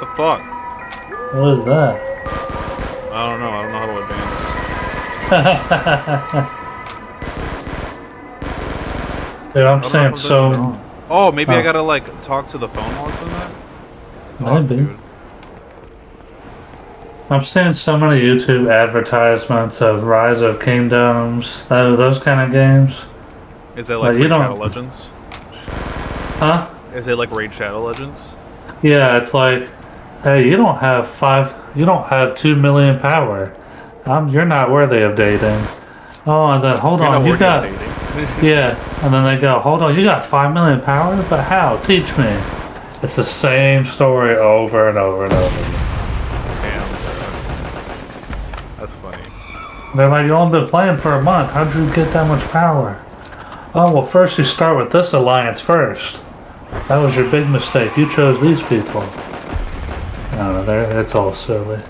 the fuck? What is that? I don't know. I don't know how to advance. Dude, I I'm don't know saying if I'm doing something so. wrong. Oh, maybe I Oh. gotta like talk to the phone while it's doing that. Fuck, Maybe. dude. I'm seeing so many YouTube advertisements of Rise of Kingdoms, those kind of games. Is it Like, like you Raid Shadow don't- Legends? Huh? Is it like Raid Shadow Legends? Yeah, it's like, hey, you don't have 2 million power. You're not worthy of dating. Oh, and then hold You're not on, you worthy of got, dating. yeah, and then they go, hold on, you got 5 million power, but how? Teach me. It's the same story over and over and over. Damn. That's funny. They're like, you only been playing for a month. How'd you get that much power? Oh, well, first you start with this alliance first. That was your big mistake. You chose these people. I don't know, it's all silly.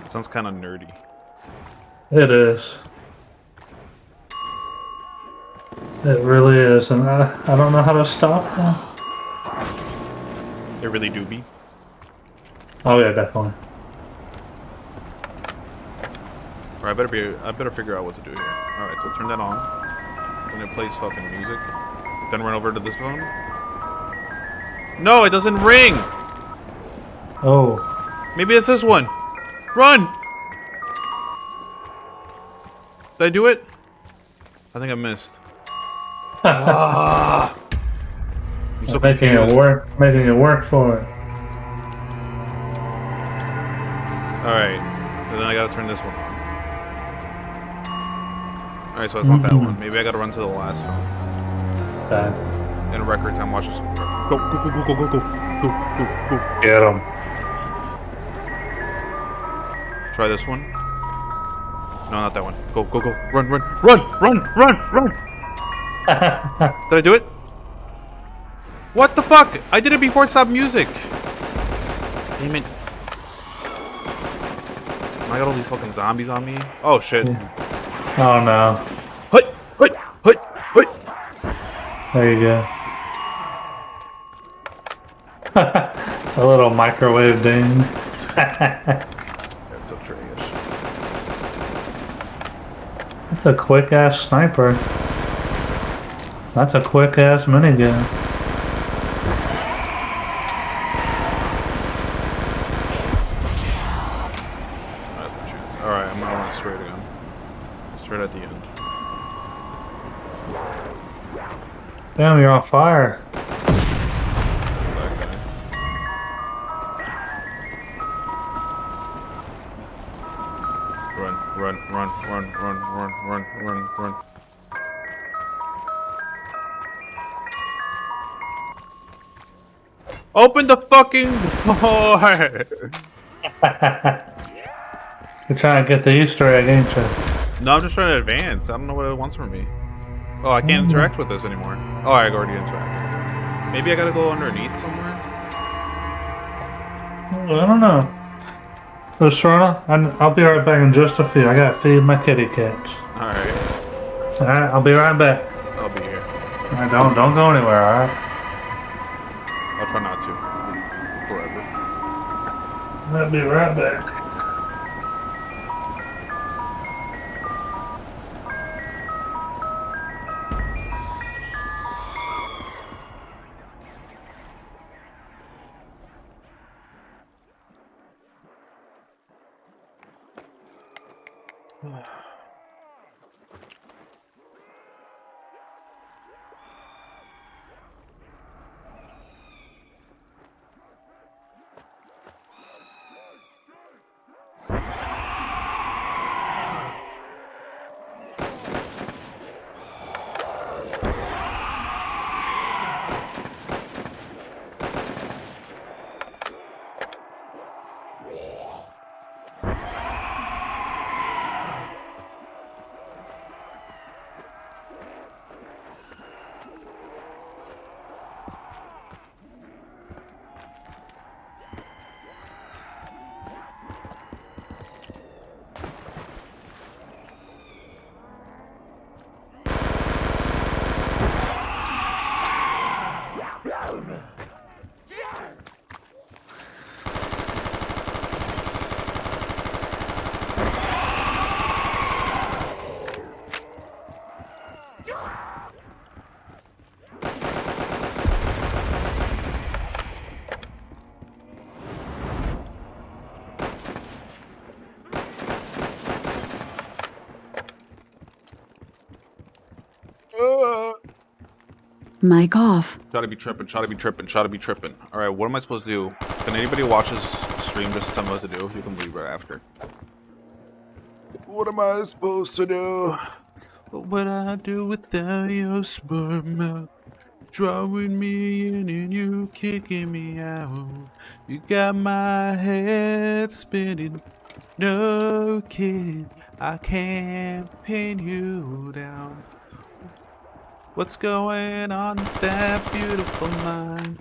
Sounds kind of nerdy. It is. It really is, and I don't know how to stop them. They really do be. Oh yeah, definitely. Or I better figure out what to do here. Alright, so turn that on. Then it plays fucking music. Then run over to this phone. No, it doesn't ring! Oh, Maybe it's this one. Run! Did I do it? I think I missed. I'm so making it confused. work for it. Alright. And then I gotta turn this one on. Alright, so it's not that one. Maybe I gotta run to the last phone. Okay. In record time, watch this. Go, go, go, go, go, go, go. Go, go, go. Get him. Try this one. No, not that one. Go, go, go. Run, run, run, run, run, run! Did I do it? What the fuck? I did it before it stopped music. Damn it. I got all these fucking zombies on me. Oh shit. Oh no. Hut, hut, hut, hut. There you go. A little microwave ding. That's so trash. That's a quick ass sniper. That's a quick ass minigun. That's my chance. Alright, I'm gonna run straight again. Straight at the end. Damn, you're on fire. That guy. Run, run, run, run, run, run, run, run, run. Open the fucking door! You're trying to get the Easter egg, ain't you? No, I'm just trying to advance. I don't know what it wants from me. Oh, I can't interact with this anymore. Oh, I already interacted. Maybe I gotta go underneath somewhere? I don't know. So, Serena, I'll be right back in just a few. I gotta feed my kitty cats. Alright, Alright, I'll be right back. I'll be here. Alright, don't go anywhere, alright? I'll try not to. Forever. I'll be right back. Mic off. Try to be tripping, try to be tripping, try to be tripping. Alright, what am I supposed to do? Can anybody watch this stream just tell me what to do? You can leave right after. What am I supposed to do? What would I do without your sperm? Drawing me in and you kicking me out. You got my head spinning. No kidding, I can't pin you down. What's going on with that beautiful mind?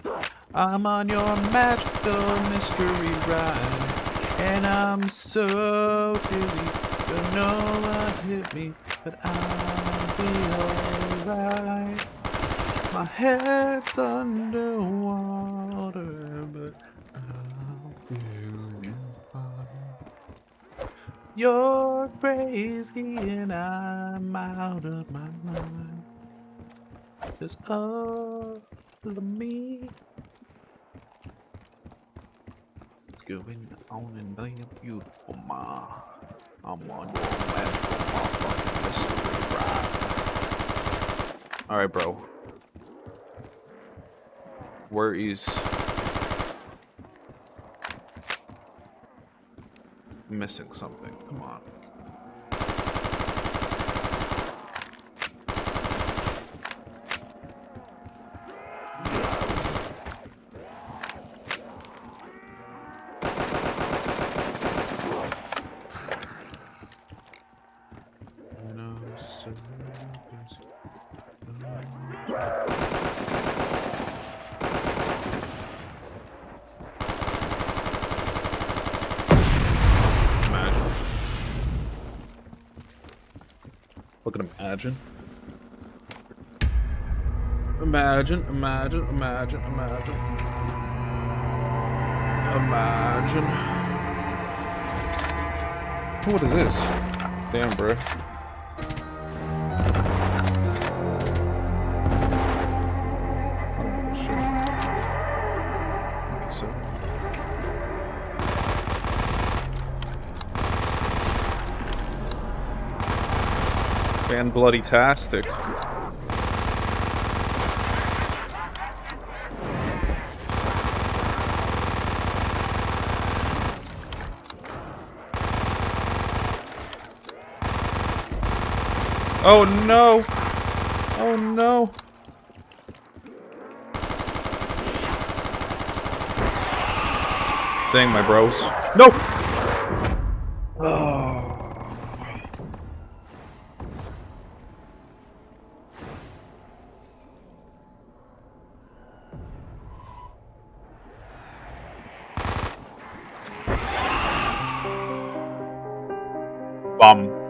I'm on your magical mystery ride, and I'm so dizzy. Don't know what hit me, but I'll be alright. My head's underwater, but I'll be fine. You're crazy and I'm out of my mind. Just all of me. What's going on in there, beautiful ma? I'm on your magical motherfucking mystery ride. Alright, bro. Where is missing something? Come on. Look at imagine. Imagine. What is this? Damn, bro. And bloody-tastic. Oh no! Oh no! Dang, my bros. No! Oh. Bum.